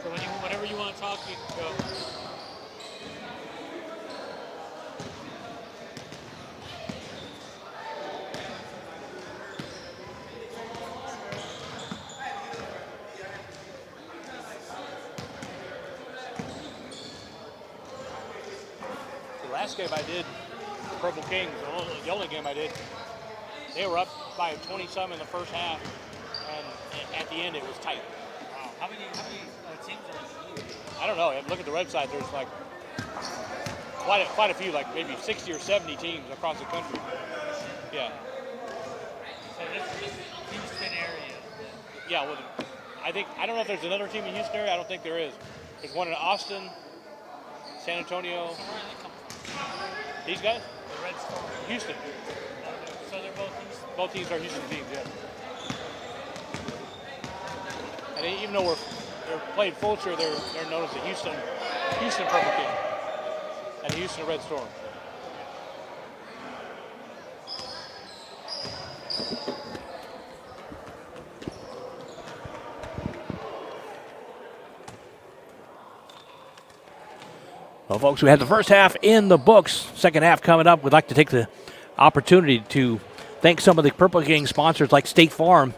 So whenever you want to talk, you can go. The last game I did, the Purple Kings, the only game I did, they were up by 20-some in the first half, and at the end it was tight. Wow. How many teams are in the league? I don't know. Look at the website. There's like quite a few, like maybe 60 or 70 teams across the country. Yeah. So this Houston area. Yeah. Well, I don't know if there's another team in Houston area. I don't think there is. There's one in Austin, San Antonio. So where do they come from? These guys? The Red Storm. Houston. So they're both Houston. Both teams are Houston teams. Yeah. And even though they're playing Fulcher, they're known as the Houston Purple King and the Houston Red Storm. Well, folks, we had the first half in the books. Second half coming up. We'd like to take the opportunity to thank some of the Purple King sponsors like State Farm.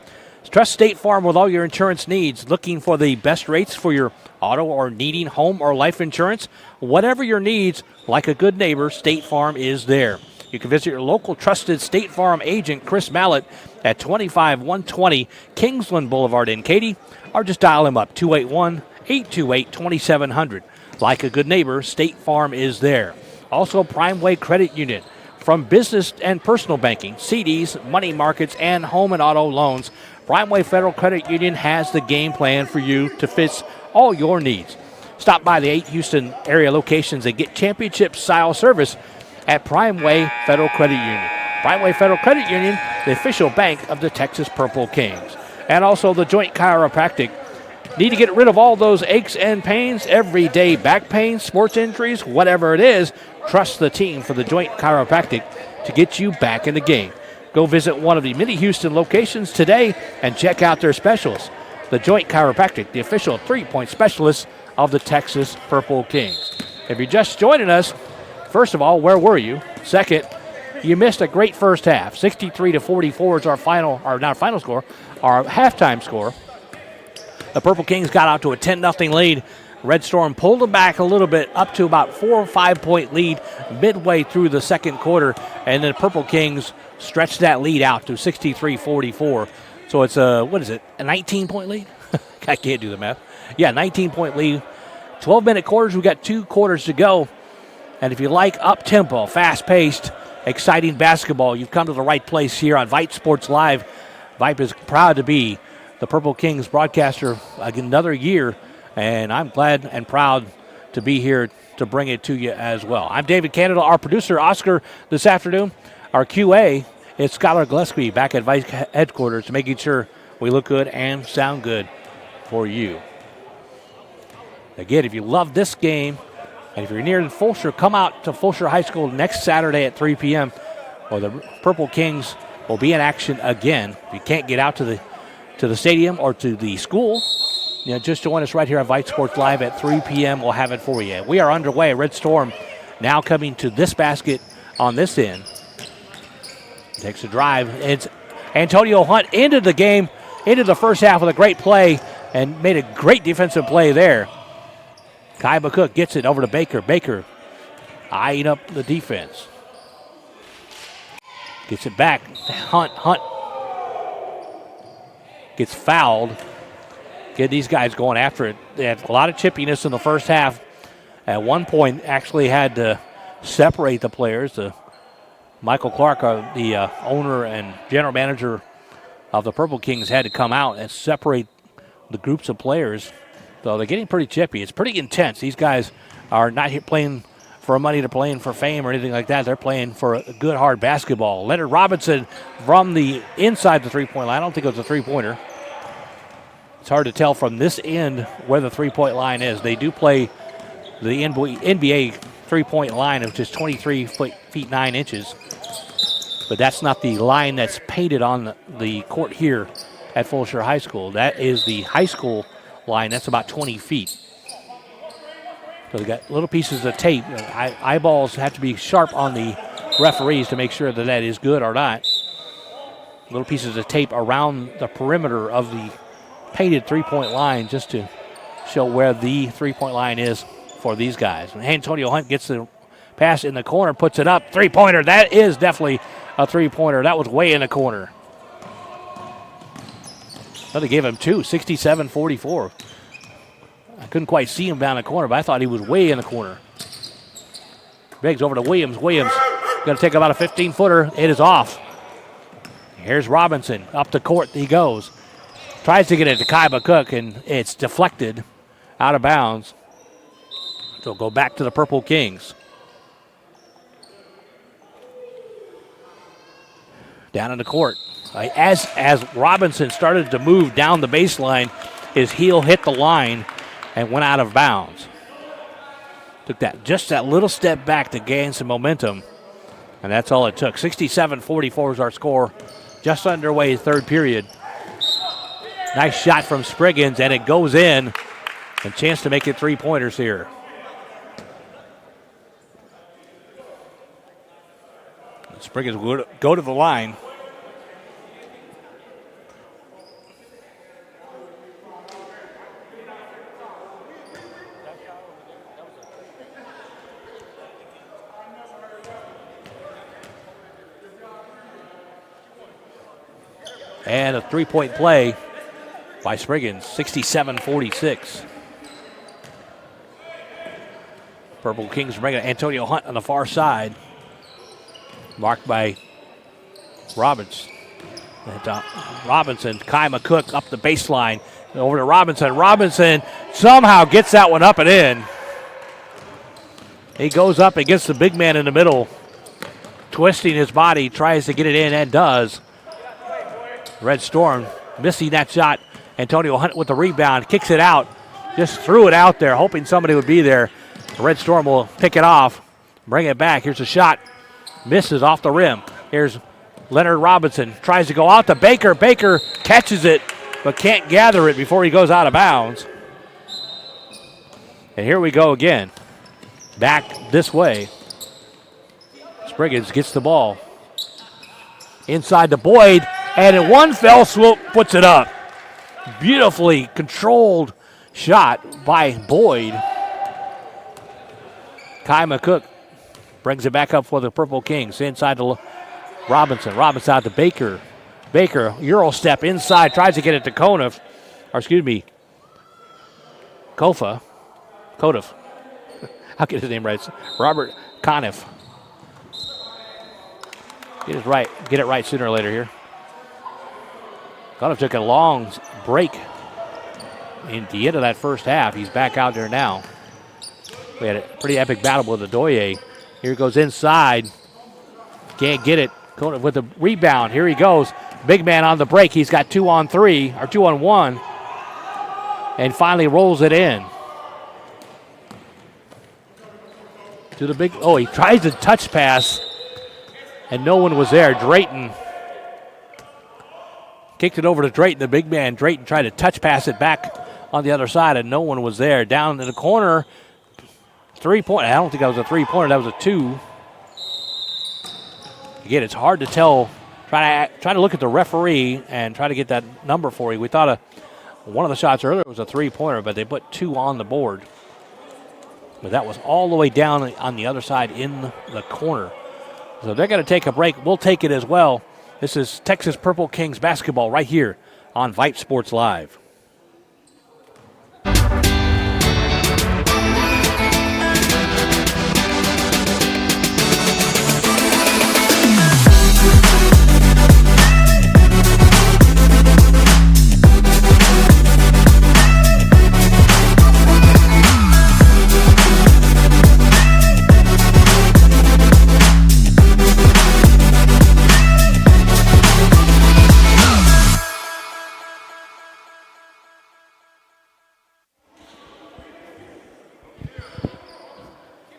Trust State Farm with all your insurance needs. Looking for the best rates for your auto or needing home or life insurance? Whatever your needs, like a good neighbor, State Farm is there. You can visit your local trusted State Farm agent, Chris Mallett, at 25120 Kingsland Boulevard in Katy, or just dial him up, 281-828-2700. Like a good neighbor, State Farm is there. Also, Primeway Credit Union. From business and personal banking, CDs, money markets, and home and auto loans, Primeway Federal Credit Union has the game plan for you to fit all your needs. Stop by the 8 Houston area locations and get championship-style service at Primeway Federal Credit Union. Primeway Federal Credit Union, the official bank of the Texas Purple Kings. And also the Joint Chiropractic. Need to get rid of all those aches and pains, everyday back pain, sports injuries, whatever it is, trust the team for the Joint Chiropractic to get you back in the game. Go visit one of the many Houston locations today and check out their specials. The Joint Chiropractic, the official three-point specialist of the Texas Purple Kings. If you're just joining us, first of all, where were you? Second, you missed a great first half. 63-44 is our halftime score. The Purple Kings got out to a 10-0 lead. Red Storm pulled them back a little bit, up to about 4 or 5 point lead midway through the second quarter, and then Purple Kings stretched that lead out to 63-44. So it's a 19-point lead? I can't do the math. Yeah, 19-point lead. 12-minute quarters. We got 2 quarters to go. And if you like up-tempo, fast-paced, exciting basketball, you've come to the right place here on Vype Sports Live. Vype is proud to be the Purple Kings broadcaster another year, and I'm glad and proud to be here to bring it to you as well. I'm David Canada, our producer, Oscar, this afternoon. Our QA is Skylar Gillespie back at Vice headquarters, making sure we look good and sound good for you. Again, if you love this game, and if you're near Fulcher, come out to Fulcher High School next Saturday at 3 p.m. Well, the Purple Kings will be in action again. If you can't get out to the stadium or to the school, just join us right here on Vype Sports Live at 3 p.m. We'll have it for you. We are underway. Red Storm now coming to this basket on this end. Takes a drive. It's Antonio Hunt into the game, into the first half with a great play and made a great defensive play there. Kai McCook gets it over to Baker. Baker eyeing up the defense. Gets it back. Hunt gets fouled. Get these guys going after it. They had a lot of chippiness in the first half. At one point, actually had to separate the players. Michael Clark, the owner and general manager of the Purple Kings, had to come out and separate the groups of players. So they're getting pretty chippy. It's pretty intense. These guys are not playing for money, they're playing for fame or anything like that. They're playing for a good, hard basketball. Leonard Robinson from the inside the three-point line. I don't think it was a three-pointer. It's hard to tell from this end where the three-point line is. They do play the NBA three-point line of just 23 feet 9 inches. But that's not the line that's painted on the court here at Fulshire High School. That is the high school line. That's about 20 feet. So they got little pieces of tape. Eyeballs have to be sharp on the referees to make sure that that is good or not. Little pieces of tape around the perimeter of the painted three-point line just to show where the three-point line is for these guys. And Antonio Hunt gets the pass in the corner, puts it up. Three-pointer. That is definitely a three-pointer. That was way in the corner. So they gave him two, 67-44. I couldn't quite see him down the corner, but I thought he was way in the corner. Biggs over to Williams. Williams going to take about a 15-footer. It is off. Here's Robinson. Up the court he goes. Tries to get it to Kaiba Cook, and it's deflected out of bounds. So go back to the Purple Kings. Down in the court. As Robinson started to move down the baseline, his heel hit the line and went out of bounds. Took that little step back to gain some momentum, and that's all it took. 67-44 is our score. Just underway, third period. Nice shot from Spriggins, and it goes in. A chance to make it three-pointers here. Spriggins will go to the line. And a three-point play by Spriggins, 67-46. Purple Kings bring it. Antonio Hunt on the far side. Marked by Robinson. Robinson, Kaima Cook up the baseline. Over to Robinson. Robinson somehow gets that one up and in. He goes up and gets the big man in the middle. Twisting his body, tries to get it in and does. Red Storm missing that shot. Antonio Hunt with the rebound, kicks it out. Just threw it out there, hoping somebody would be there. The Red Storm will pick it off, bring it back. Here's a shot. Misses off the rim. Here's Leonard Robinson. Tries to go out to Baker. Baker catches it, but can't gather it before he goes out of bounds. And here we go again. Back this way. Spriggins gets the ball. Inside to Boyd. And in one fell swoop, puts it up. Beautifully controlled shot by Boyd. Kaima Cook brings it back up for the Purple Kings. Inside to Robinson. Robinson out to Baker. Baker, Euro step inside, tries to get it to Kofa. Kotif. I'll get his name right. Robert Conniff. Get it right sooner or later here. Conniff took a long break in the end of that first half. He's back out there now. We had a pretty epic battle with Adoye. Here goes inside. Can't get it. Kotif with the rebound. Here he goes. Big man on the break. He's got 2-on-3 or 2-on-1. And finally rolls it in. To the big, he tries to touch pass. And no one was there. Drayton kicked it over to Drayton, the big man. Drayton tried to touch pass it back on the other side, and no one was there. Down in the corner, 3-point. I don't think that was a 3-pointer. That was a 2. Again, it's hard to tell. Try to look at the referee and try to get that number for you. We thought one of the shots earlier was a 3-pointer, but they put 2 on the board. But that was all the way down on the other side in the corner. So they're going to take a break. We'll take it as well. This is Texas Purple Kings basketball right here on Vype Sports Live.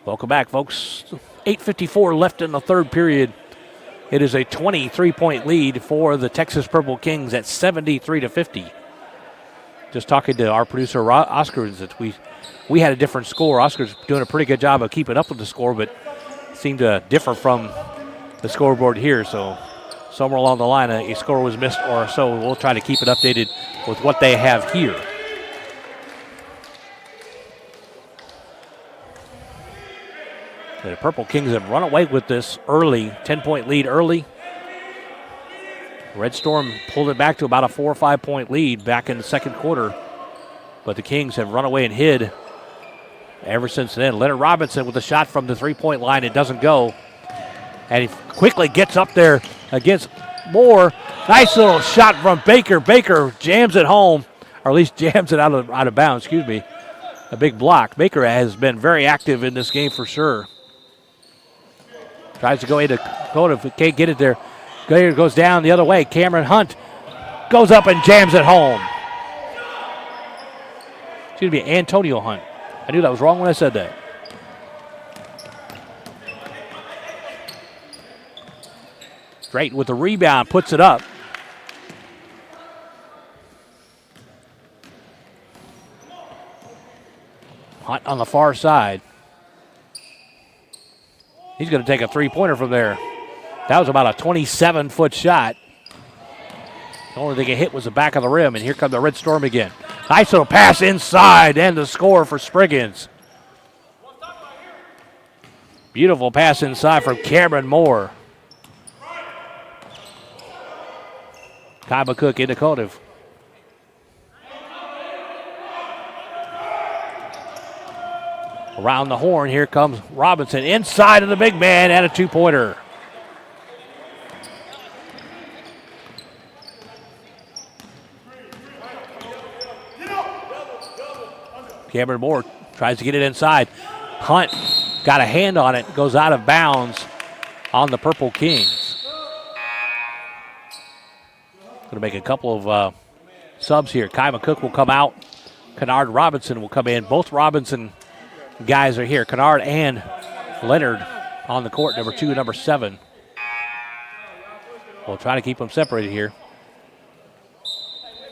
Welcome back, folks. 8:54 left in the third period. It is a 23-point lead for the Texas Purple Kings at 73-50. Just talking to our producer, Oscar, that we had a different score. Oscar's doing a pretty good job of keeping up with the score, but seemed to differ from the scoreboard here. So somewhere along the line, a score was missed or so. We'll try to keep it updated with what they have here. The Purple Kings have run away with this early, 10-point lead early. Red Storm pulled it back to about a 4 or 5 point lead back in the second quarter. But the Kings have run away and hid ever since then. Leonard Robinson with a shot from the 3-point line. It doesn't go. And he quickly gets up there against Moore. Nice little shot from Baker. Baker jams it home, or at least jams it out of bounds, excuse me. A big block. Baker has been very active in this game for sure. Tries to go into Coda, can't get it there. Gator goes down the other way. Cameron Hunt goes up and jams it home. Excuse me, Antonio Hunt. I knew that was wrong when I said that. Straight with the rebound, puts it up. Hunt on the far side. He's going to take a three-pointer from there. That was about a 27-foot shot. The only thing it hit was the back of the rim, and here comes the Red Storm again. Nice little pass inside, and the score for Spriggans. Beautiful pass inside from Cameron Moore. Kai McCook into Coda. Around the horn, here comes Robinson. Inside of the big man and a two-pointer. Cameron Moore tries to get it inside. Hunt got a hand on it, goes out of bounds on the Purple Kings. Going to make a couple of subs here. Kai McCook will come out. Kennard Robinson will come in. Both Robinson guys are here. Kennard and Leonard on the court, number 2 and number 7. We'll try to keep them separated here.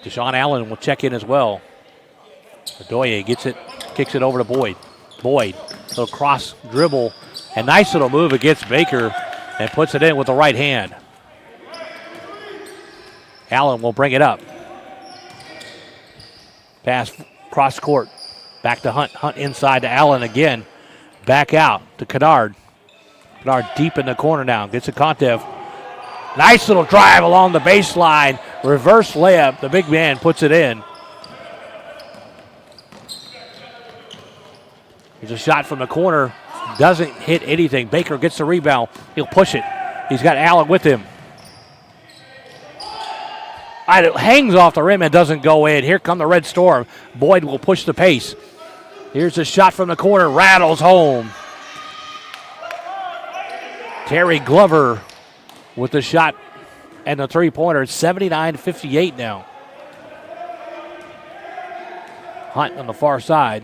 Deshaun Allen will check in as well. Adoye gets it, kicks it over to Boyd. Boyd, little cross dribble, and nice little move against Baker, and puts it in with the right hand. Allen will bring it up. Pass cross court. Back to Hunt. Hunt inside to Allen again. Back out to Kennard. Kennard deep in the corner now. Gets a Kontev. Nice little drive along the baseline. Reverse layup. The big man puts it in. Here's a shot from the corner. Doesn't hit anything. Baker gets the rebound. He'll push it. He's got Allen with him. It hangs off the rim and doesn't go in. Here come the Red Storm. Boyd will push the pace. Here's a shot from the corner. Rattles home. Terry Glover with the shot and the three-pointer. It's 79-58 now. Hunt on the far side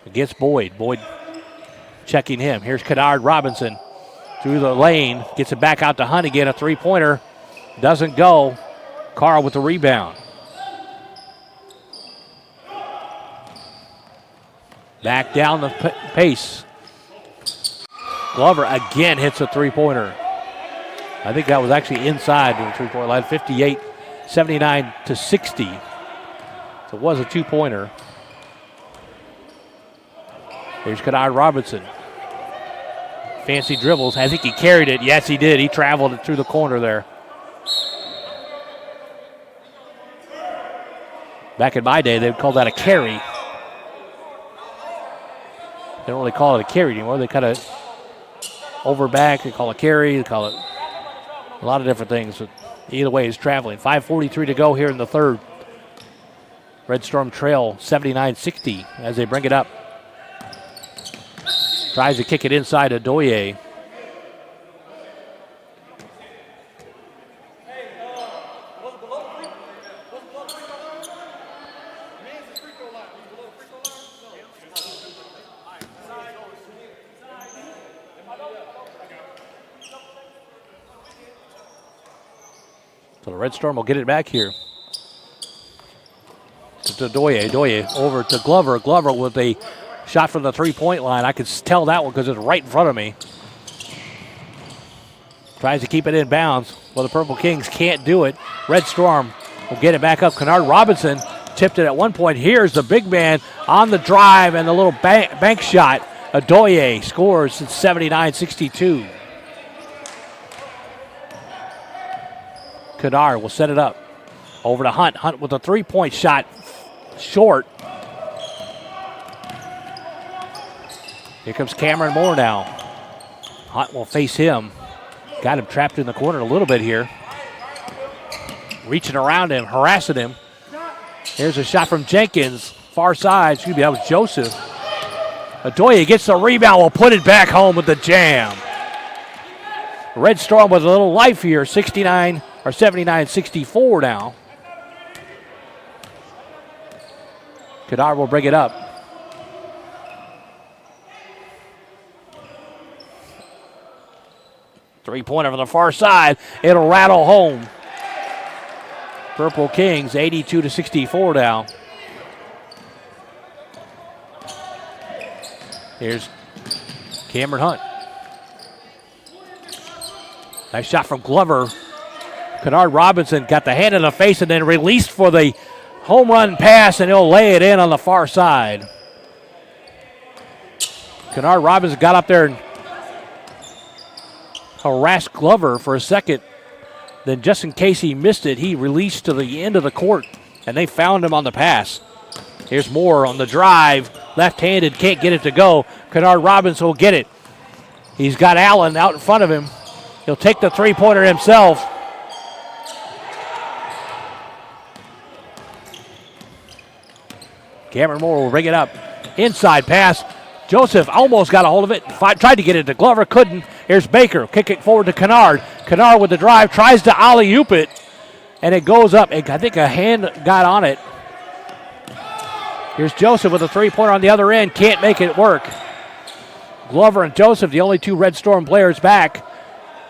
against Boyd. Boyd checking him. Here's Kennard Robinson through the lane. Gets it back out to Hunt again. A three-pointer. Doesn't go. Carl with the rebound. Back down the pace. Glover again hits a three-pointer. I think that was actually inside the three-point line. 58-79-60. So it was a two-pointer. Here's Kennard Robinson. Fancy dribbles. I think he carried it. Yes, he did. He traveled it through the corner there. Back in my day, they would call that a carry. They don't really call it a carry anymore. They kind of over back. They call it a carry. They call it a lot of different things. But either way, he's traveling. 5:43 to go here in the third. Red Storm trail 79-60 as they bring it up. Tries to kick it inside to Doye. So the Red Storm will get it back here. To Doye. Doye over to Glover. Glover with a shot from the three-point line. I could tell that one because it's right in front of me. Tries to keep it in bounds. Well, the Purple Kings can't do it. Red Storm will get it back up. Kennard Robinson tipped it at one point. Here's the big man on the drive and the little bank shot. Adoye scores at 79-62. Kennard will set it up. Over to Hunt. Hunt with a three-point shot. Short. Here comes Cameron Moore now. Hunt will face him. Got him trapped in the corner a little bit here. Reaching around him, harassing him. Here's a shot from Jenkins. Far side. Excuse me, that was Joseph. Adoye gets the rebound. Will put it back home with the jam. Red Storm with a little life here. 79-64 now. Kennard will bring it up. Three-pointer from the far side. It'll rattle home. Purple Kings 82-64 now. Here's Cameron Hunt. Nice shot from Glover. Kennard Robinson got the hand in the face and then released for the home run pass, and he'll lay it in on the far side. Kennard Robinson got up there and harassed Glover for a second. Then just in case he missed it, he released to the end of the court, and they found him on the pass. Here's Moore on the drive. Left-handed, can't get it to go. Kennard Robinson will get it. He's got Allen out in front of him. He'll take the three-pointer himself. Cameron Moore will bring it up. Inside pass. Joseph almost got a hold of it. Tried to get it to Glover, couldn't. Here's Baker. Kick it forward to Kennard. Kennard with the drive. Tries to alley-oop it. And it goes up. I think a hand got on it. Here's Joseph with a three-pointer on the other end. Can't make it work. Glover and Joseph, the only two Red Storm players back.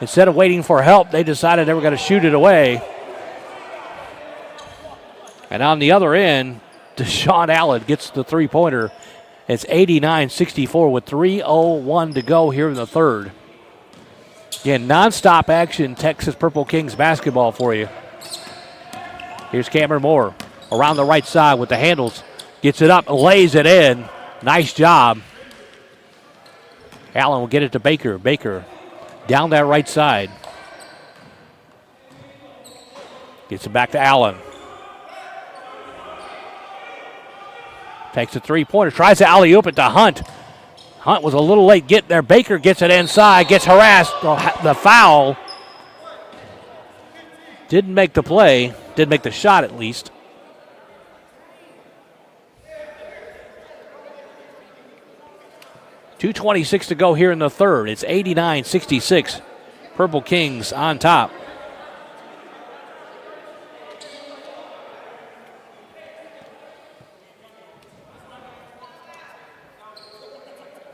Instead of waiting for help, they decided they were going to shoot it away. And on the other end, Deshaun Allen gets the three-pointer. It's 89-64 with 3:01 to go here in the third. Again, nonstop action, Texas Purple Kings basketball for you. Here's Cameron Moore around the right side with the handles. Gets it up, lays it in. Nice job. Allen will get it to Baker. Baker down that right side. Gets it back to Allen. Takes a three-pointer, tries to alley-oop it to Hunt. Hunt was a little late getting there. Baker gets it inside, gets harassed. The foul. Didn't make the play, didn't make the shot at least. .226 to go here in the third. It's 89-66. Purple Kings on top.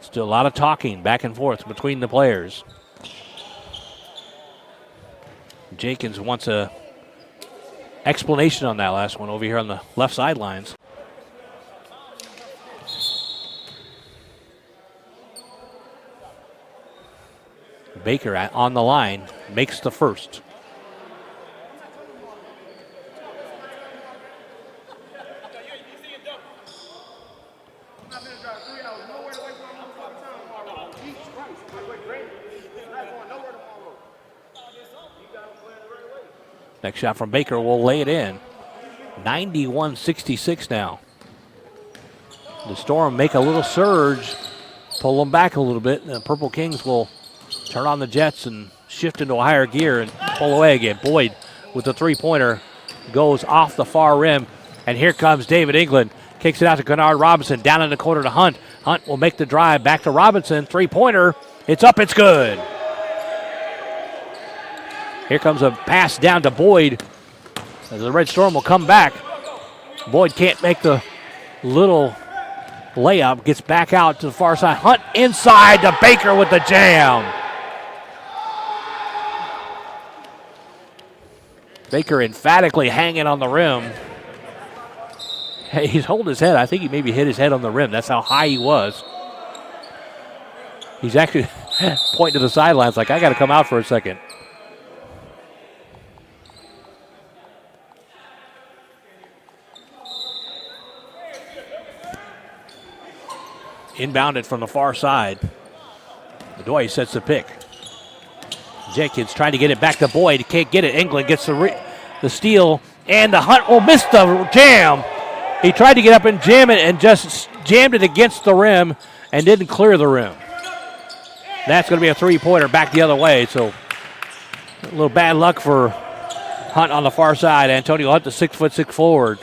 Still a lot of talking back and forth between the players. Jenkins wants a explanation on that last one over here on the left sidelines. Baker on the line makes the first. Next shot from Baker will lay it in. 91-66 now. The Storm make a little surge, pull them back a little bit, and the Purple Kings will turn on the jets and shift into a higher gear and pull away again. Boyd with the three-pointer goes off the far rim, and here comes David England. Kicks it out to Kennard Robinson, down in the corner to Hunt. Hunt will make the drive back to Robinson. Three-pointer, it's up, it's good. Here comes a pass down to Boyd as the Red Storm will come back. Boyd can't make the little layup, gets back out to the far side. Hunt inside to Baker with the jam. Baker emphatically hanging on the rim. Hey, he's holding his head. I think he maybe hit his head on the rim. That's how high he was. He's actually pointing to the sidelines like, I got to come out for a second. Inbounded from the far side. Bedoya sets the pick. Jenkins trying to get it back to Boyd. Can't get it. England gets the steal. And the Hunt will miss the jam. He tried to get up and jam it and just jammed it against the rim and didn't clear the rim. That's going to be a three-pointer back the other way. So a little bad luck for Hunt on the far side. Antonio Hunt, the 6'6" forward.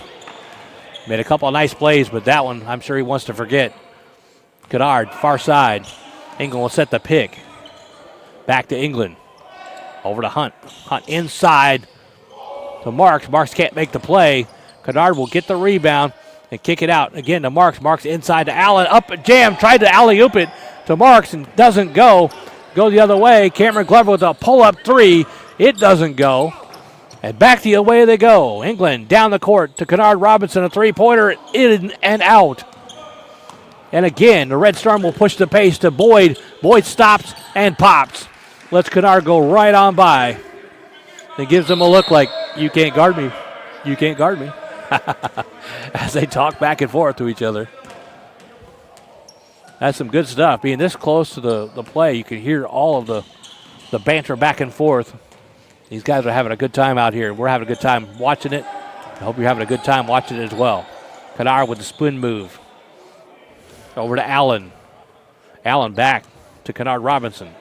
Made a couple of nice plays, but that one I'm sure he wants to forget. Kennard, far side. England will set the pick. Back to England. Over to Hunt. Hunt inside to Marks. Marks can't make the play. Kennard will get the rebound and kick it out. Again to Marks. Marks inside to Allen. Up a jam. Tried to alley-oop it to Marks and doesn't go. Go the other way. Cameron Glover with a pull-up three. It doesn't go. And back the other way they go. England down the court to Kennard Robinson. A three-pointer in and out. And again, the Red Storm will push the pace to Boyd. Boyd stops and pops. Lets Kennard go right on by. It gives them a look like, you can't guard me. You can't guard me. As they talk back and forth to each other. That's some good stuff. Being this close to the play, you can hear all of the banter back and forth. These guys are having a good time out here. We're having a good time watching it. I hope you're having a good time watching it as well. Kennard with the spin move. Over to Allen. Allen back to Kennard Robinson.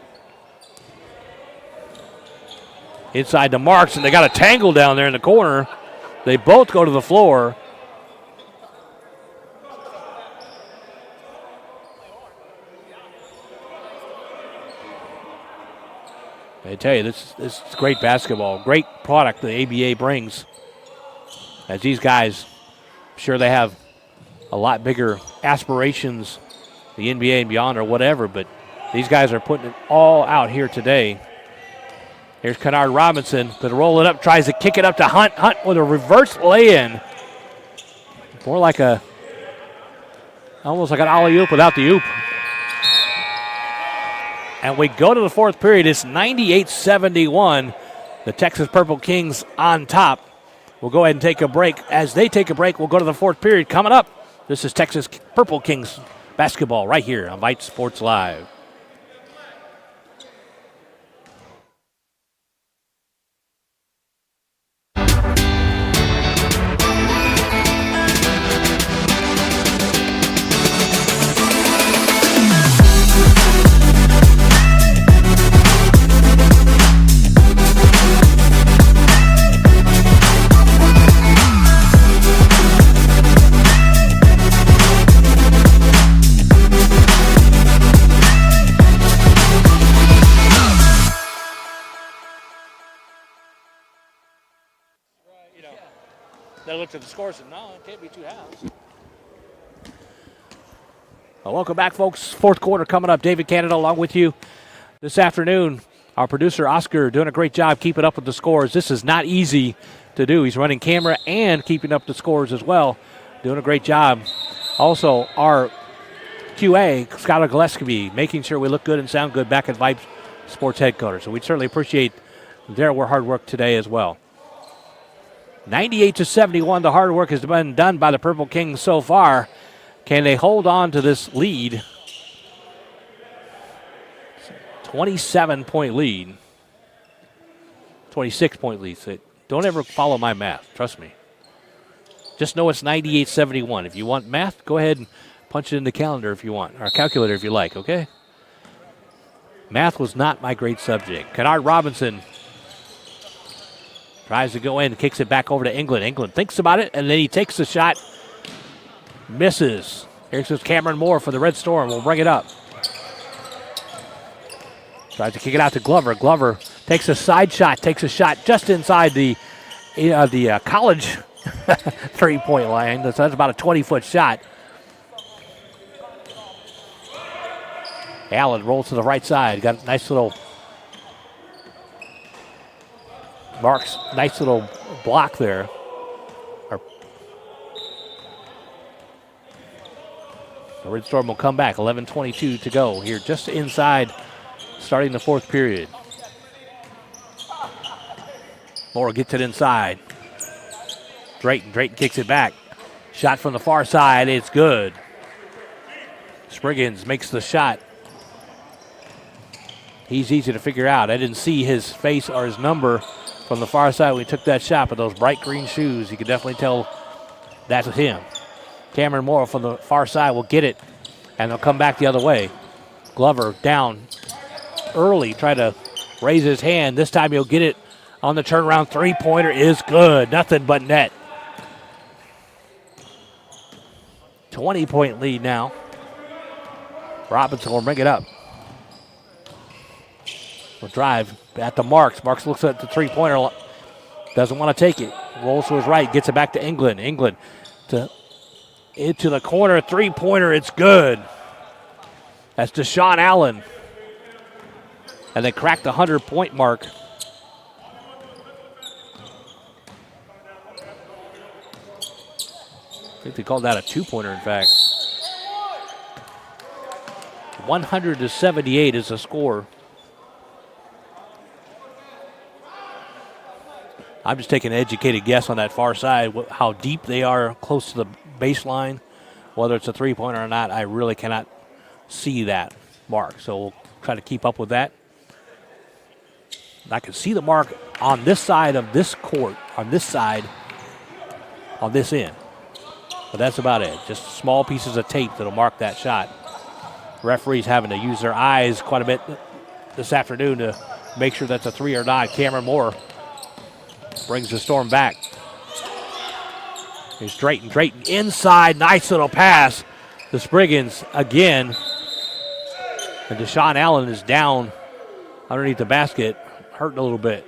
Inside to Marks, and they got a tangle down there in the corner. They both go to the floor. I tell you, this is great basketball. Great product the ABA brings. As these guys, I'm sure they have a lot bigger aspirations, the NBA and beyond or whatever, but these guys are putting it all out here today. Here's Kennard Robinson. Going to roll it up, tries to kick it up to Hunt. Hunt with a reverse lay-in. More like almost like an alley-oop without the oop. And we go to the fourth period. It's 98-71. The Texas Purple Kings on top. We'll go ahead and take a break. As they take a break, we'll go to the fourth period. Coming up, this is Texas Purple Kings basketball right here on Vype Sports Live. They looked at the scores and no, it can't be two halves. Well, welcome back, folks. Fourth quarter coming up. David Canada along with you this afternoon. Our producer, Oscar, doing a great job keeping up with the scores. This is not easy to do. He's running camera and keeping up the scores as well. Doing a great job. Also, our QA, Skylar Gillespie, making sure we look good and sound good back at Vype Sports headquarters. So we certainly appreciate their hard work today as well. 98-71, the hard work has been done by the Purple Kings so far. Can they hold on to this lead? 27-point lead. 26-point lead. So don't ever follow my math. Trust me. Just know it's 98-71. If you want math, go ahead and punch it in the calendar if you want, or calculator if you like, okay? Math was not my great subject. Kennard Robinson tries to go in, kicks it back over to England. England thinks about it, and then he takes the shot. Misses. Here's Cameron Moore for the Red Storm. We'll bring it up. Tries to kick it out to Glover. Glover takes a side shot, takes a shot just inside the college three-point line. That's about a 20-foot shot. Allen rolls to the right side. Got a nice little Marks, nice little block there. The Red Storm will come back. 11:22 to go here, just inside, starting the fourth period. Moore gets it inside. Drayton kicks it back. Shot from the far side, it's good. Spriggins makes the shot. He's easy to figure out. I didn't see his face or his number from the far side when he took that shot, but those bright green shoes, you could definitely tell that's him. Cameron Moore from the far side will get it, and they'll come back the other way. Glover down early, try to raise his hand. This time he'll get it on the turnaround. Three-pointer is good. Nothing but net. 20-point lead now. Robinson will bring it up. Will drive at the Marks. Marks looks at the three-pointer. Doesn't want to take it. Rolls to his right. Gets it back to England. England into the corner. Three-pointer. It's good. That's Deshaun Allen. And they cracked the 100-point mark. I think they called that a two-pointer, in fact. 100-78 is the score. I'm just taking an educated guess on that far side, how deep they are close to the baseline. Whether it's a three-pointer or not, I really cannot see that mark. So we'll try to keep up with that. I can see the mark on this side of this court, on this side, on this end. But that's about it. Just small pieces of tape that'll mark that shot. Referees having to use their eyes quite a bit this afternoon to make sure that's a three or not. Cameron Moore brings the Storm back. Here's Drayton inside. Nice little pass to Spriggins again. And Deshaun Allen is down underneath the basket, hurting a little bit.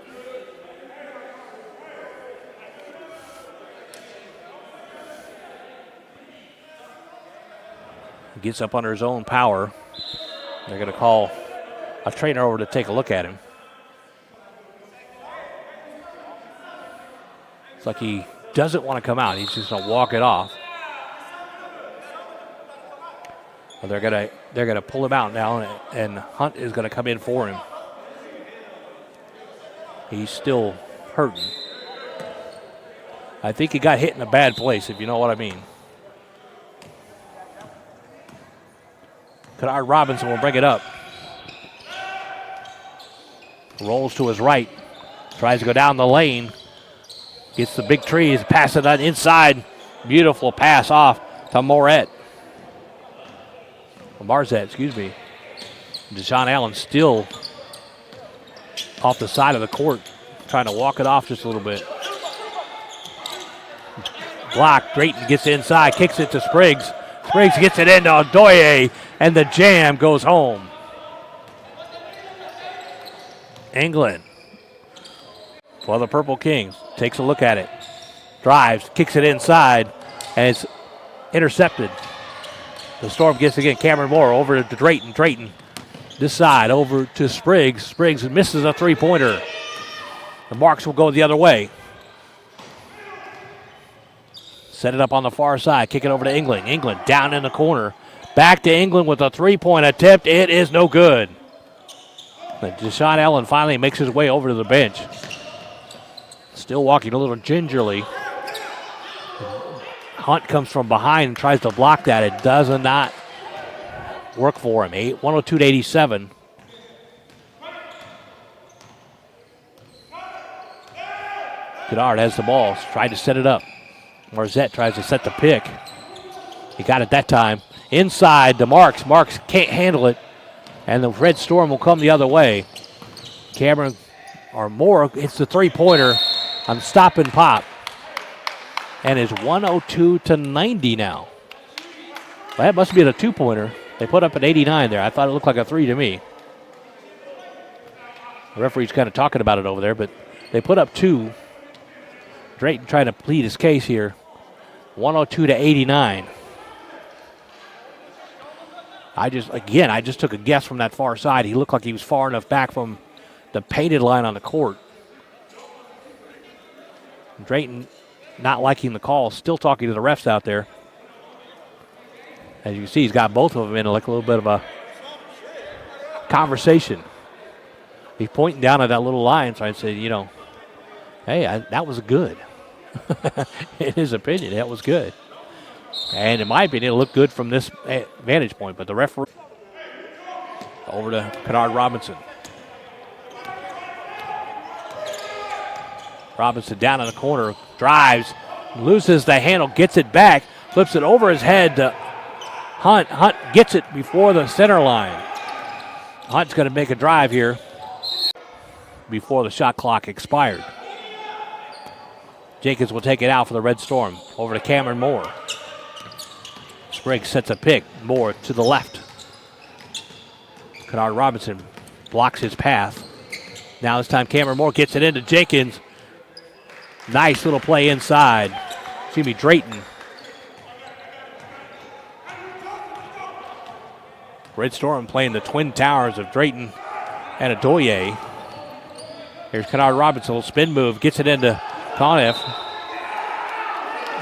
He gets up under his own power. They're going to call a trainer over to take a look at him. It's like he doesn't want to come out. He's just going to walk it off. Well, they're going to pull him out now, and Hunt is going to come in for him. He's still hurting. I think he got hit in a bad place, if you know what I mean. Kennard Robinson will bring it up. Rolls to his right. Tries to go down the lane. Gets the big trees. Pass it on inside. Beautiful pass off to Marzette, excuse me. Deshaun Allen still off the side of the court, trying to walk it off just a little bit. Block. Drayton gets inside, kicks it to Spriggs. Spriggs gets it into Odoye, and the jam goes home. England for the Purple Kings takes a look at it. Drives, kicks it inside, and it's intercepted. The Storm gets again. Cameron Moore over to Drayton. Drayton this side over to Spriggs. Spriggs misses a three-pointer. The Marks will go the other way. Set it up on the far side. Kick it over to England. England down in the corner. Back to England with a three-point attempt. It is no good. Deshaun Allen finally makes his way over to the bench. Still walking a little gingerly. Hunt comes from behind and tries to block that. It does not work for him. 102-87. Kennard has the ball. Tried to set it up. Marzette tries to set the pick. He got it that time. Inside to Marks. Marks can't handle it. And the Red Storm will come the other way. Cameron or Moore hits the three-pointer on stop and pop. And it's 102-90 now. Well, that must be a two-pointer. They put up an 89 there. I thought it looked like a three to me. The referee's kind of talking about it over there, but they put up two. Drayton trying to plead his case here. 102-89. I just took a guess from that far side. He looked like he was far enough back from the painted line on the court. Drayton not liking the call, still talking to the refs out there. As you can see, he's got both of them in like a little bit of a conversation. He's pointing down at that little line, so I'd say, hey, that was good. In his opinion, that was good. And in my opinion, it looked good from this vantage point, but the referee over to Kennard Robinson. Robinson down in the corner, drives, loses the handle, gets it back, flips it over his head to Hunt. Hunt gets it before the center line. Hunt's going to make a drive here before the shot clock expired. Jenkins will take it out for the Red Storm. Over to Cameron Moore. Spriggs sets a pick. Moore to the left. Kennard Robinson blocks his path. Now this time Cameron Moore gets it into Jenkins. Nice little play inside. Excuse me, Drayton. Red Storm playing the twin towers of Drayton and Adoye. Here's Kennard Robinson, a little spin move, gets it into Conniff.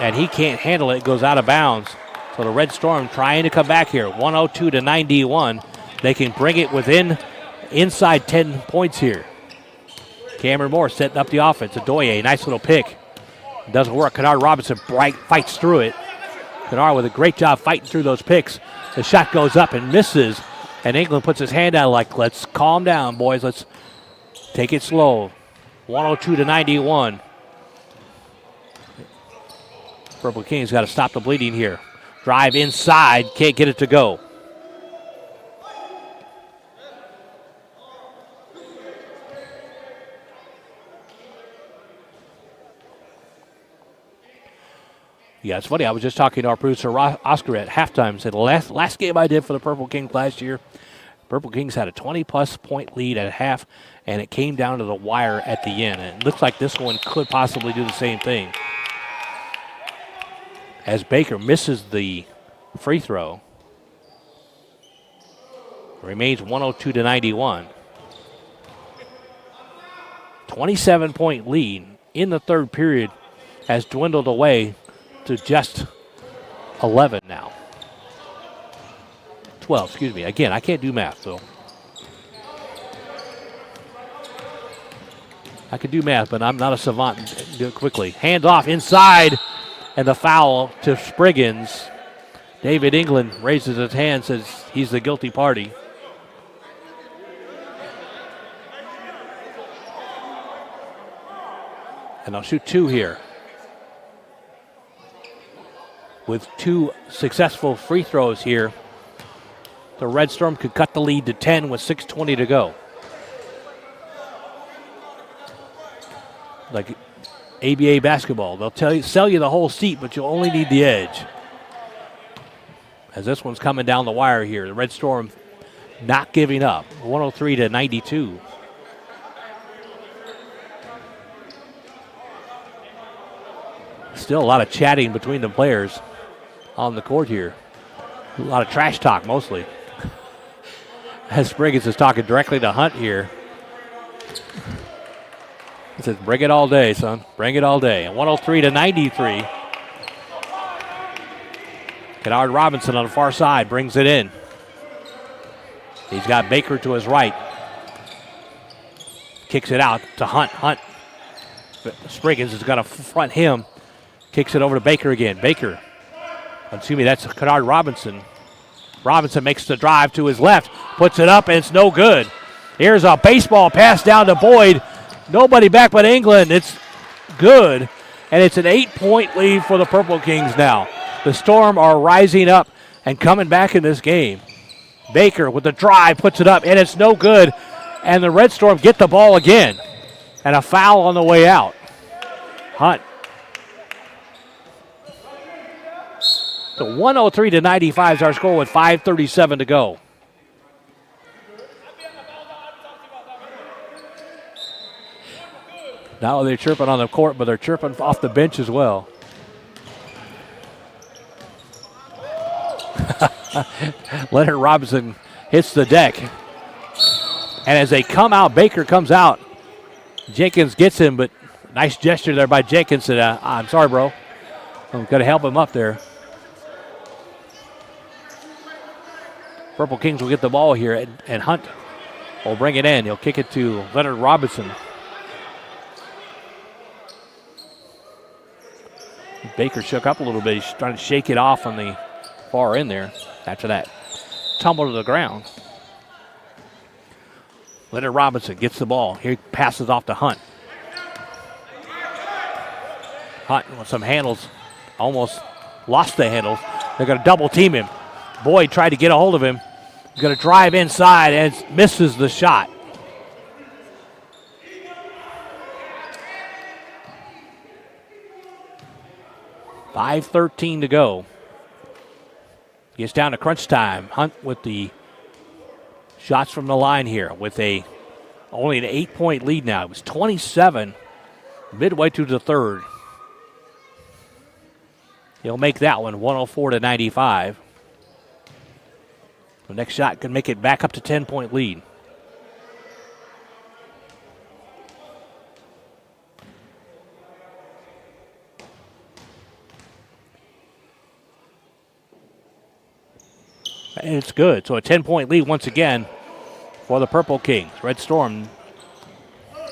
And he can't handle it, goes out of bounds. So the Red Storm trying to come back here, 102-91. They can bring it inside 10 points here. Cameron Moore setting up the offense. Adoye, nice little pick. Doesn't work. Kennard Robinson fights through it. Kennard with a great job fighting through those picks. The shot goes up and misses. And England puts his hand out like, let's calm down, boys. Let's take it slow. 102-91. Purple Kings got to stop the bleeding here. Drive inside. Can't get it to go. Yeah, it's funny. I was just talking to our producer, Oscar, at halftime. Said, last game I did for the Purple Kings last year, Purple Kings had a 20-plus point lead at half, and it came down to the wire at the end. And it looks like this one could possibly do the same thing. As Baker misses the free throw, it remains 102-91. 27-point lead in the third period has dwindled away to just 11 now. 12, excuse me. Again, I can't do math, so. I can do math, but I'm not a savant. Do it quickly. Hands off inside, and the foul to Spriggins. David England raises his hand, says he's the guilty party. And I'll shoot two here. With two successful free throws here, the Red Storm could cut the lead to 10 with 6:20 to go. Like ABA basketball, they'll sell you the whole seat, but you only need the edge. As this one's coming down the wire here, the Red Storm not giving up, 103-92. Still a lot of chatting between the players on the court here. A lot of trash talk mostly. As Spriggins is talking directly to Hunt here. He says, bring it all day, son. Bring it all day. And 103-93. Kennard Robinson on the far side brings it in. He's got Baker to his right. Kicks it out to Hunt. Hunt. Spriggins is going to front him. Kicks it over to Baker again. Baker. Excuse me, that's Kennard Robinson. Robinson makes the drive to his left. Puts it up, and it's no good. Here's a baseball pass down to Boyd. Nobody back but England. It's good. And it's an 8-point lead for the Purple Kings now. The Storm are rising up and coming back in this game. Baker with the drive puts it up, and it's no good. And the Red Storm get the ball again. And a foul on the way out. Hunt. So 103-95 is our score with 5:37 to go. Now they're chirping on the court, but they're chirping off the bench as well. Leonard Robinson hits the deck. And as they come out, Baker comes out. Jenkins gets him, but Nice gesture there by Jenkins. I'm sorry, bro. I'm going to help him up there. Purple Kings will get the ball here, and Hunt will bring it in. He'll kick it to Leonard Robinson. Baker shook up a little bit. He's trying to shake it off on the far end there. After that, tumble to the ground. Leonard Robinson gets the ball. Here he passes off to Hunt. Hunt with some handles. Almost lost the handles. They're going to double team him. Boyd tried to get a hold of him. He's going to drive inside and misses the shot. .5:13 to go. Gets down to crunch time. Hunt with the shots from the line here with only an 8-point lead now. It was 27 midway through the third. He'll make that one 104-95. The next shot can make it back up to 10-point lead. And it's good. So a 10-point lead once again for the Purple Kings. Red Storm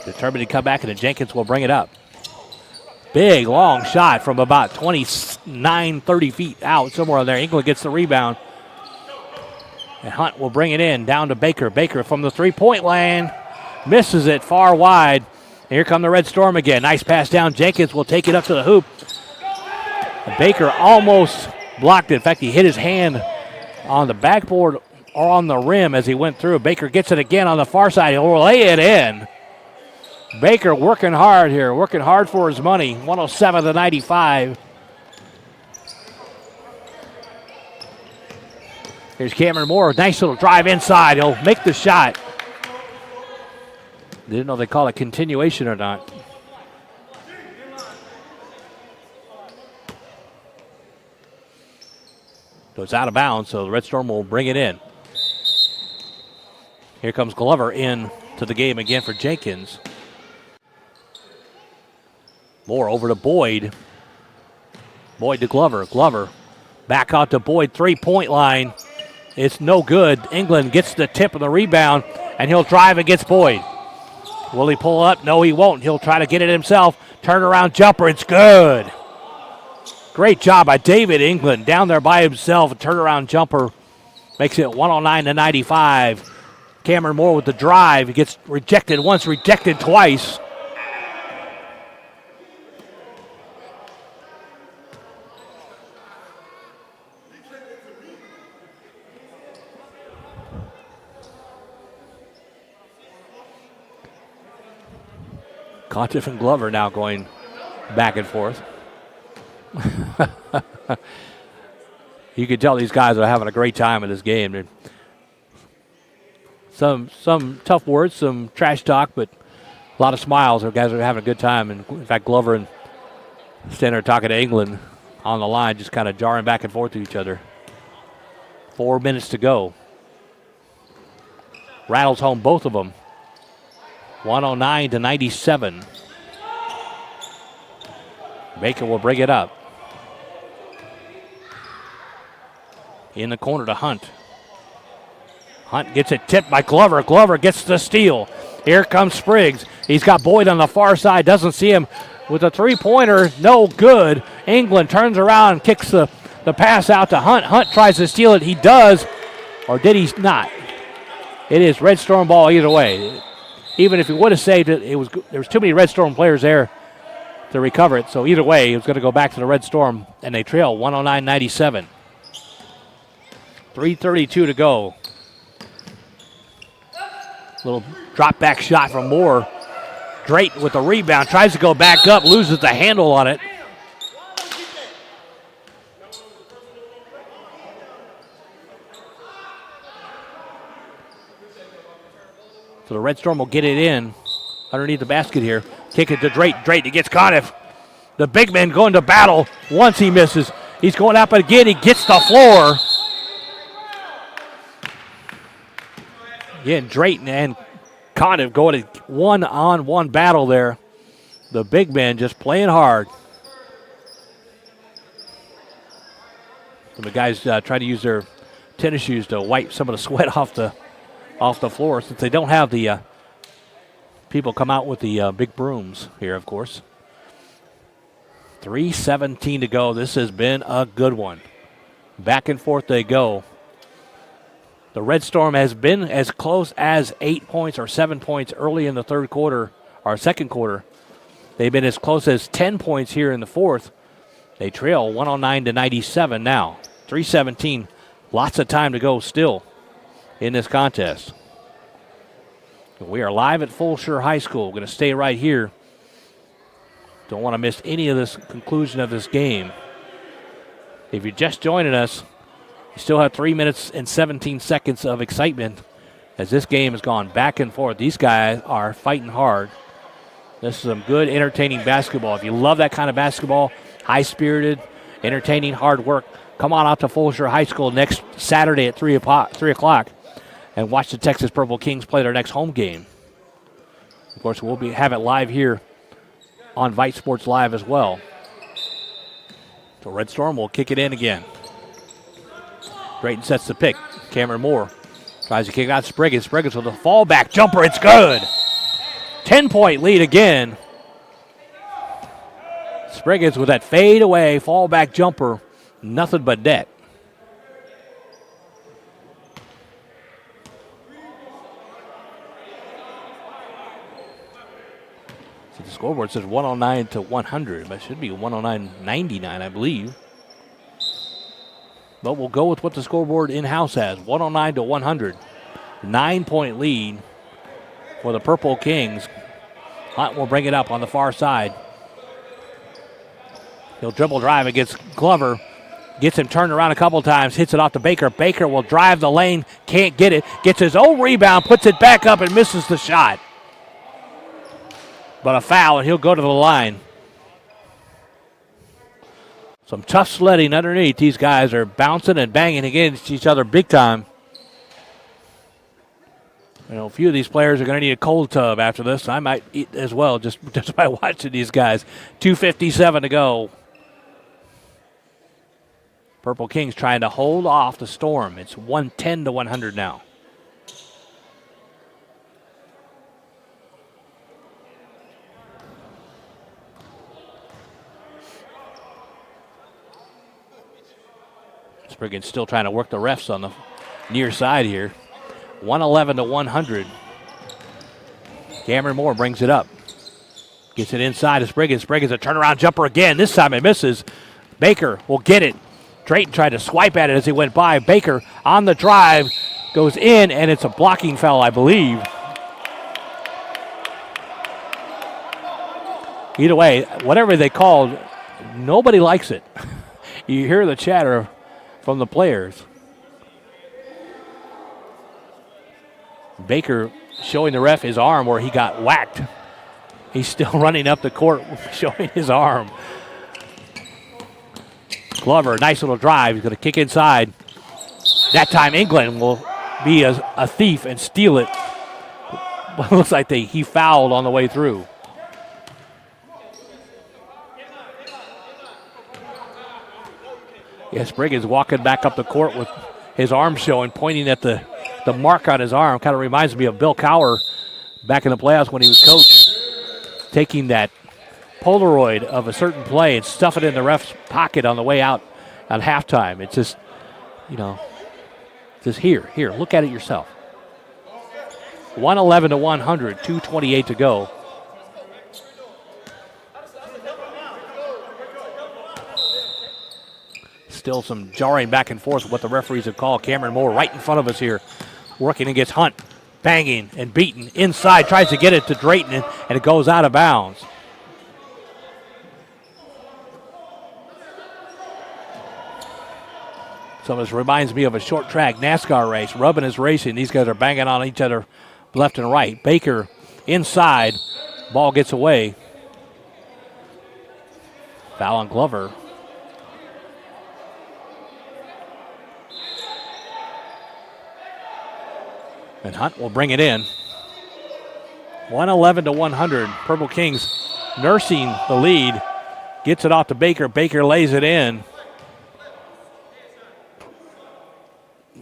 determined to come back, and then Jenkins will bring it up. Big, long shot from about 29, 30 feet out, somewhere in there. England gets the rebound. And Hunt will bring it in, down to Baker. Baker from the three-point line. Misses it far wide. And here come the Red Storm again. Nice pass down. Jenkins will take it up to the hoop. And Baker almost blocked it. In fact, he hit his hand on the backboard or on the rim as he went through. Baker gets it again on the far side. He'll lay it in. Baker working hard here, working hard for his money. 107-95. Here's Cameron Moore. Nice little drive inside. He'll make the shot. Didn't know they call it continuation or not. So it's out of bounds, so the Red Storm will bring it in. Here comes Glover in to the game again for Jenkins. Moore over to Boyd. Boyd to Glover. Glover back out to Boyd. Three-point line. It's no good. England gets the tip of the rebound, and he'll drive against Boyd. Will he pull up? No, he won't. He'll try to get it himself. Turnaround jumper. It's good. Great job by David England down there by himself. A turnaround jumper makes it 109-95. Cameron Moore with the drive. He gets rejected once, rejected twice. Contiff and Glover now going back and forth. You can tell these guys are having a great time in this game. Some tough words, some trash talk, but a lot of smiles. The guys are having a good time. And in fact, Glover and standing there talking to England on the line, just kind of jarring back and forth to each other. 4 minutes to go. Rattles home both of them. 109-97. Baker will bring it up. In the corner to Hunt. Hunt gets it tipped by Glover. Glover gets the steal. Here comes Spriggs. He's got Boyd on the far side. Doesn't see him with a three-pointer. No good. England turns around and kicks the pass out to Hunt. Hunt tries to steal it. He does. Or did he not? It is Red Storm ball either way. Even if he would have saved it, there was too many Red Storm players there to recover it. So either way, it was going to go back to the Red Storm, and they trail 109-97. 3:32 to go. Little drop back shot from Moore. Drayton with the rebound, tries to go back up, loses the handle on it. So the Red Storm will get it in underneath the basket here. Kick it to Drayton. Drayton gets Conniff. The big man going to battle. Once he misses, he's going up again. He gets the floor. Again, Drayton and Conniff going to one-on-one battle there. The big men just playing hard. And the guys try to use their tennis shoes to wipe some of the sweat off the floor, since they don't have the people come out with the big brooms here, of course. 3:17 to go. This has been a good one. Back and forth they go. The Red Storm has been as close as 8 points or 7 points early in the third quarter, or second quarter. They've been as close as 10 points here in the fourth. They trail 109 to 97 now. 3:17. Lots of time to go still in this contest. We are live at Fulshire High School. We're going to stay right here. Don't want to miss any of this conclusion of this game. If you're just joining us, you still have 3 minutes and 17 seconds of excitement as this game has gone back and forth. These guys are fighting hard. This is some good, entertaining basketball. If you love that kind of basketball, high-spirited, entertaining, hard work, come on out to Fulshire High School next Saturday at 3 o'clock and watch the Texas Purple Kings play their next home game. Of course, we'll have it live here on Vype Sports Live as well. So Red Storm will kick it in again. Drayton sets the pick. Cameron Moore tries to kick out Spriggins. Spriggins with a fallback jumper. It's good. 10-point lead again. Spriggins with that fade-away fallback jumper. Nothing but net. So the scoreboard says 109 to 100, but it should be 109-99, I believe. But we'll go with what the scoreboard in-house has, 109 to 100. 9-point lead for the Purple Kings. Hunt will bring it up on the far side. He'll dribble drive against Glover. Gets him turned around a couple times, hits it off to Baker. Baker will drive the lane, can't get it. Gets his own rebound, puts it back up and misses the shot. But a foul, and he'll go to the line. Some tough sledding underneath. These guys are bouncing and banging against each other big time. You know, a few of these players are going to need a cold tub after this. I might eat as well just by watching these guys. 2:57 to go. Purple Kings trying to hold off the Storm. It's 110 to 100 now. Spriggins still trying to work the refs on the near side here. 111 to 100. Cameron Moore brings it up. Gets it inside to Spriggins. Spriggins a turnaround jumper again. This time it misses. Baker will get it. Drayton tried to swipe at it as he went by. Baker on the drive goes in, and it's a blocking foul, I believe. Either way, whatever they called, nobody likes it. You hear the chatter from the players. Baker showing the ref his arm where he got whacked. He's still running up the court showing his arm. Glover, nice little drive. He's going to kick inside. That time England will be a thief and steal it. But it looks like he fouled on the way through. Yeah, Spriggins walking back up the court with his arm showing, pointing at the mark on his arm. Kind of reminds me of Bill Cowher back in the playoffs when he was coach, taking that Polaroid of a certain play and stuff it in the ref's pocket on the way out at halftime. It's just, just here, look at it yourself. 111 to 100, 2:28 to go. Still some jarring back and forth with what the referees have called. Cameron Moore right in front of us here, working against Hunt, banging and beaten inside, tries to get it to Drayton, and it goes out of bounds. So this reminds me of a short track NASCAR race. Rubbin is racing. These guys are banging on each other left and right. Baker inside. Ball gets away. Foul on Glover. And Hunt will bring it in. 111 to 100. Purple Kings nursing the lead. Gets it off to Baker. Baker lays it in.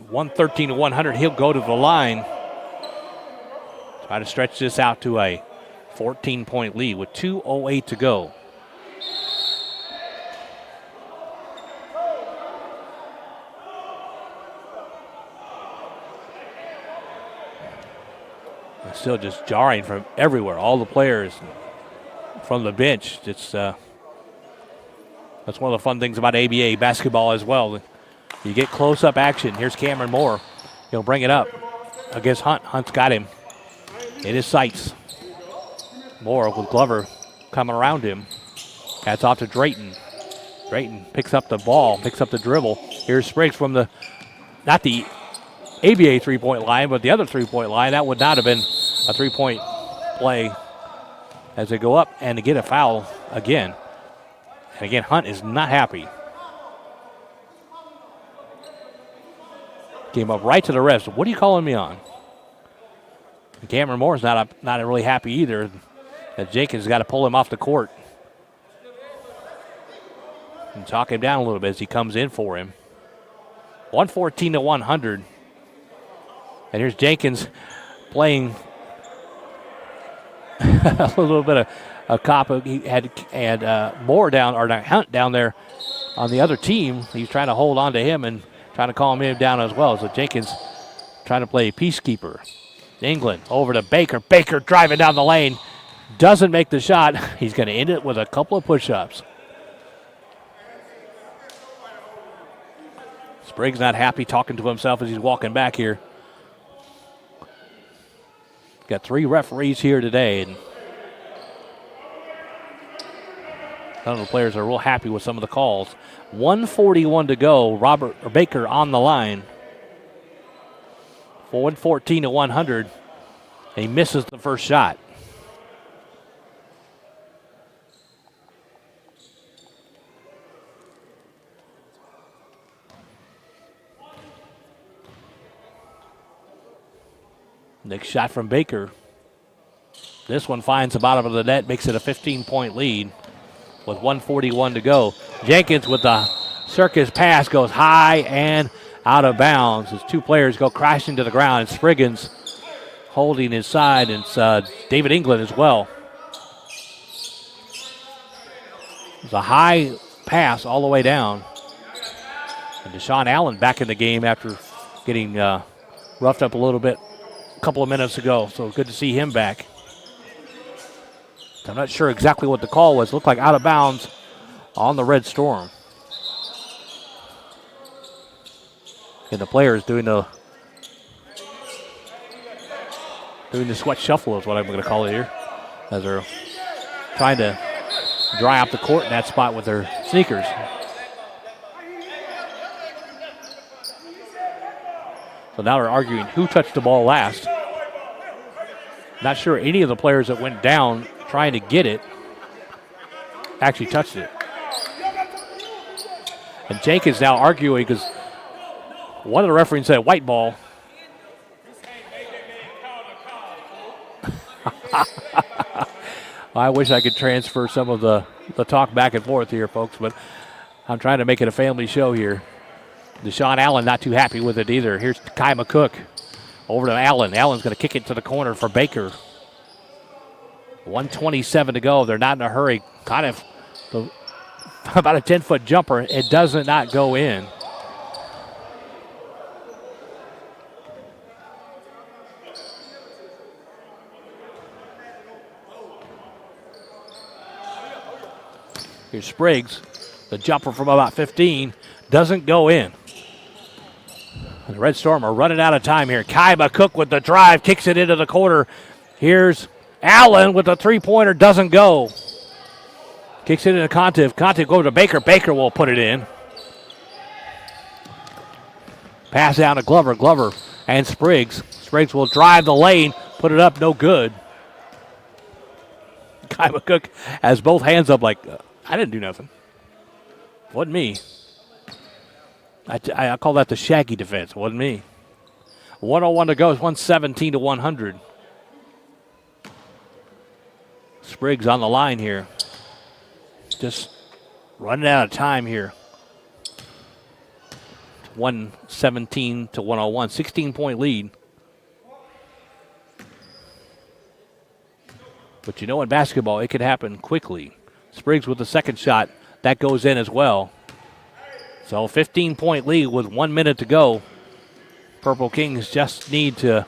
113 to 100. He'll go to the line. Try to stretch this out to a 14-point lead with 2:08 to go. It's still just jarring from everywhere. All the players from the bench. It's that's one of the fun things about ABA basketball as well. You get close-up action. Here's Cameron Moore. He'll bring it up against Hunt. Hunt's got him in his sights. Moore with Glover coming around him. That's off to Drayton. Drayton picks up the ball, picks up the dribble. Here's Spriggs from not the ABA three-point line, but the other three-point line. That would not have been a three-point play as they go up and to get a foul again. And again, Hunt is not happy. Came up right to the refs. What are you calling me on? And Cameron Moore's not really happy either. That Jenkins got to pull him off the court and talk him down a little bit as he comes in for him. 114 to 100. And here's Jenkins playing a little bit of a cop. He had Moore down, or Hunt down there on the other team. He's trying to hold on to him and trying to calm him down as well. So Jenkins trying to play peacekeeper. England over to Baker. Baker driving down the lane. Doesn't make the shot. He's going to end it with a couple of push-ups. Spriggs not happy, talking to himself as he's walking back here. Got 3 referees here today, and none of the players are real happy with some of the calls. 1:41 to go. Baker on the line. 114 to 100. He misses the first shot. Next shot from Baker. This one finds the bottom of the net, makes it a 15-point lead with 1:41 to go. Jenkins with the circus pass goes high and out of bounds as 2 players go crashing to the ground. And Spriggins holding his side, and it's David England as well. It's a high pass all the way down. And Deshaun Allen back in the game after getting roughed up a little bit a couple of minutes ago. So good to see him back. I'm not sure exactly what the call was. It looked like out of bounds on the Red Storm. And the players doing the sweat shuffle is what I'm going to call it here, as they're trying to dry out the court in that spot with their sneakers. So now they're arguing who touched the ball last. Not sure any of the players that went down trying to get it actually touched it. And Jenkins now arguing because one of the referees said white ball. I wish I could transfer some of the talk back and forth here, folks, but I'm trying to make it a family show here. Deshaun Allen not too happy with it either. Here's Kai McCook over to Allen. Allen's going to kick it to the corner for Baker. 1:27 to go. They're not in a hurry. Kind of about a 10-foot jumper. It does not go in. Here's Spriggs. The jumper from about 15 doesn't go in. The Red Storm are running out of time here. Kai McCook with the drive, kicks it into the corner. Here's Allen with the three-pointer, doesn't go. Kicks it into Conte. Conte go to Baker. Baker will put it in. Pass down to Glover. Glover and Spriggs. Spriggs will drive the lane, put it up, no good. Kai McCook has both hands up like, I didn't do nothing. Wasn't me. I call that the Shaggy defense. Wasn't me. 1:01 to go. It's 117 to 100. Spriggs on the line here. Just running out of time here. 117 to 101, 16-point lead. But you know in basketball, it could happen quickly. Spriggs with the second shot. That goes in as well. So 15-point lead with 1 minute to go. Purple Kings just need to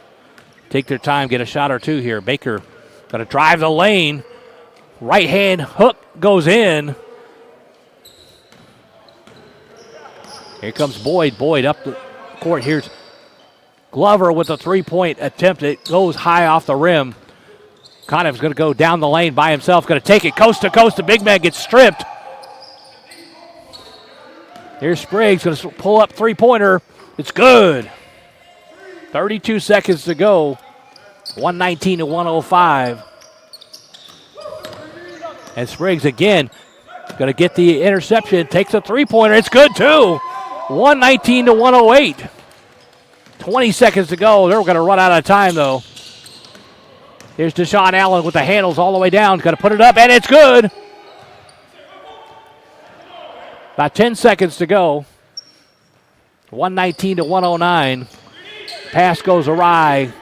take their time, get a shot or two here. Baker going to drive the lane. Right hand hook goes in. Here comes Boyd. Boyd up the court. Here's Glover with a three-point attempt. It goes high off the rim. Conniff's going to go down the lane by himself. Going to take it coast to coast. The big man gets stripped. Here's Spriggs. Going to pull up three-pointer. It's good. 32 seconds to go. 119 to 105. And Spriggs again going to get the interception. Takes a three-pointer. It's good too. 119 to 108. 20 seconds to go. They're going to run out of time though. Here's Deshaun Allen with the handles all the way down. Going to put it up, and it's good. About 10 seconds to go. 119 to 109. Pass goes awry.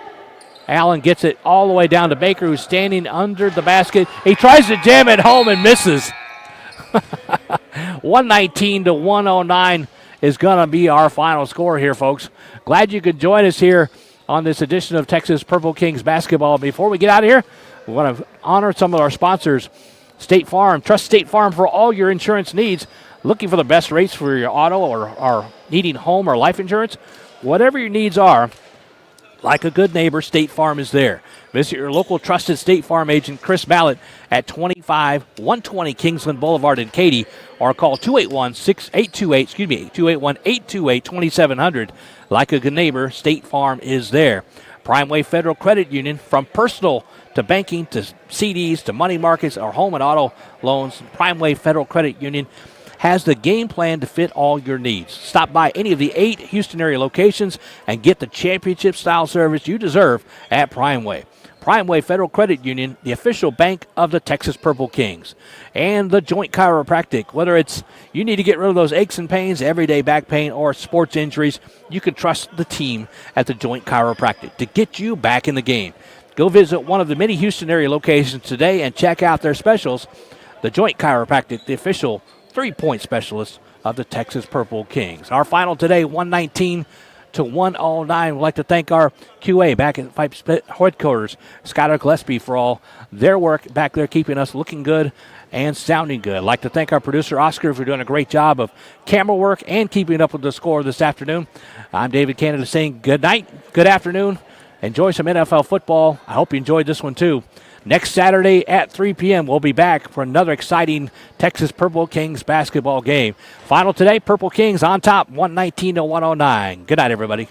Allen gets it all the way down to Baker, who's standing under the basket. He tries to jam it home and misses. 119 to 109 is going to be our final score here, folks. Glad you could join us here on this edition of Texas Purple Kings basketball. Before we get out of here, we want to honor some of our sponsors. State Farm. Trust State Farm for all your insurance needs. Looking for the best rates for your auto or needing home or life insurance? Whatever your needs are, like a good neighbor, State Farm is there. Visit your local trusted State Farm agent, Chris Mallett, at 25120 Kingsland Boulevard in Katy, or call 281-828-2700. Like a good neighbor, State Farm is there. Primeway Federal Credit Union, from personal to banking to CDs to money markets or home and auto loans, Primeway Federal Credit Union has the game plan to fit all your needs. Stop by any of the 8 Houston area locations and get the championship-style service you deserve at Primeway. Primeway Federal Credit Union, the official bank of the Texas Purple Kings. And the Joint Chiropractic. Whether it's you need to get rid of those aches and pains, everyday back pain, or sports injuries, you can trust the team at the Joint Chiropractic to get you back in the game. Go visit one of the many Houston area locations today and check out their specials. The Joint Chiropractic, the official three-point specialist of the Texas Purple Kings. Our final today, 119 to 109. We'd like to thank our QA back at Vype headquarters, Skylar Gillespie, for all their work back there, keeping us looking good and sounding good. I'd like to thank our producer, Oscar, for doing a great job of camera work and keeping up with the score this afternoon. I'm David Canada saying good night, good afternoon. Enjoy some NFL football. I hope you enjoyed this one too. Next Saturday at 3 p.m., we'll be back for another exciting Texas Purple Kings basketball game. Final today, Purple Kings on top, 119 to 109. Good night, everybody.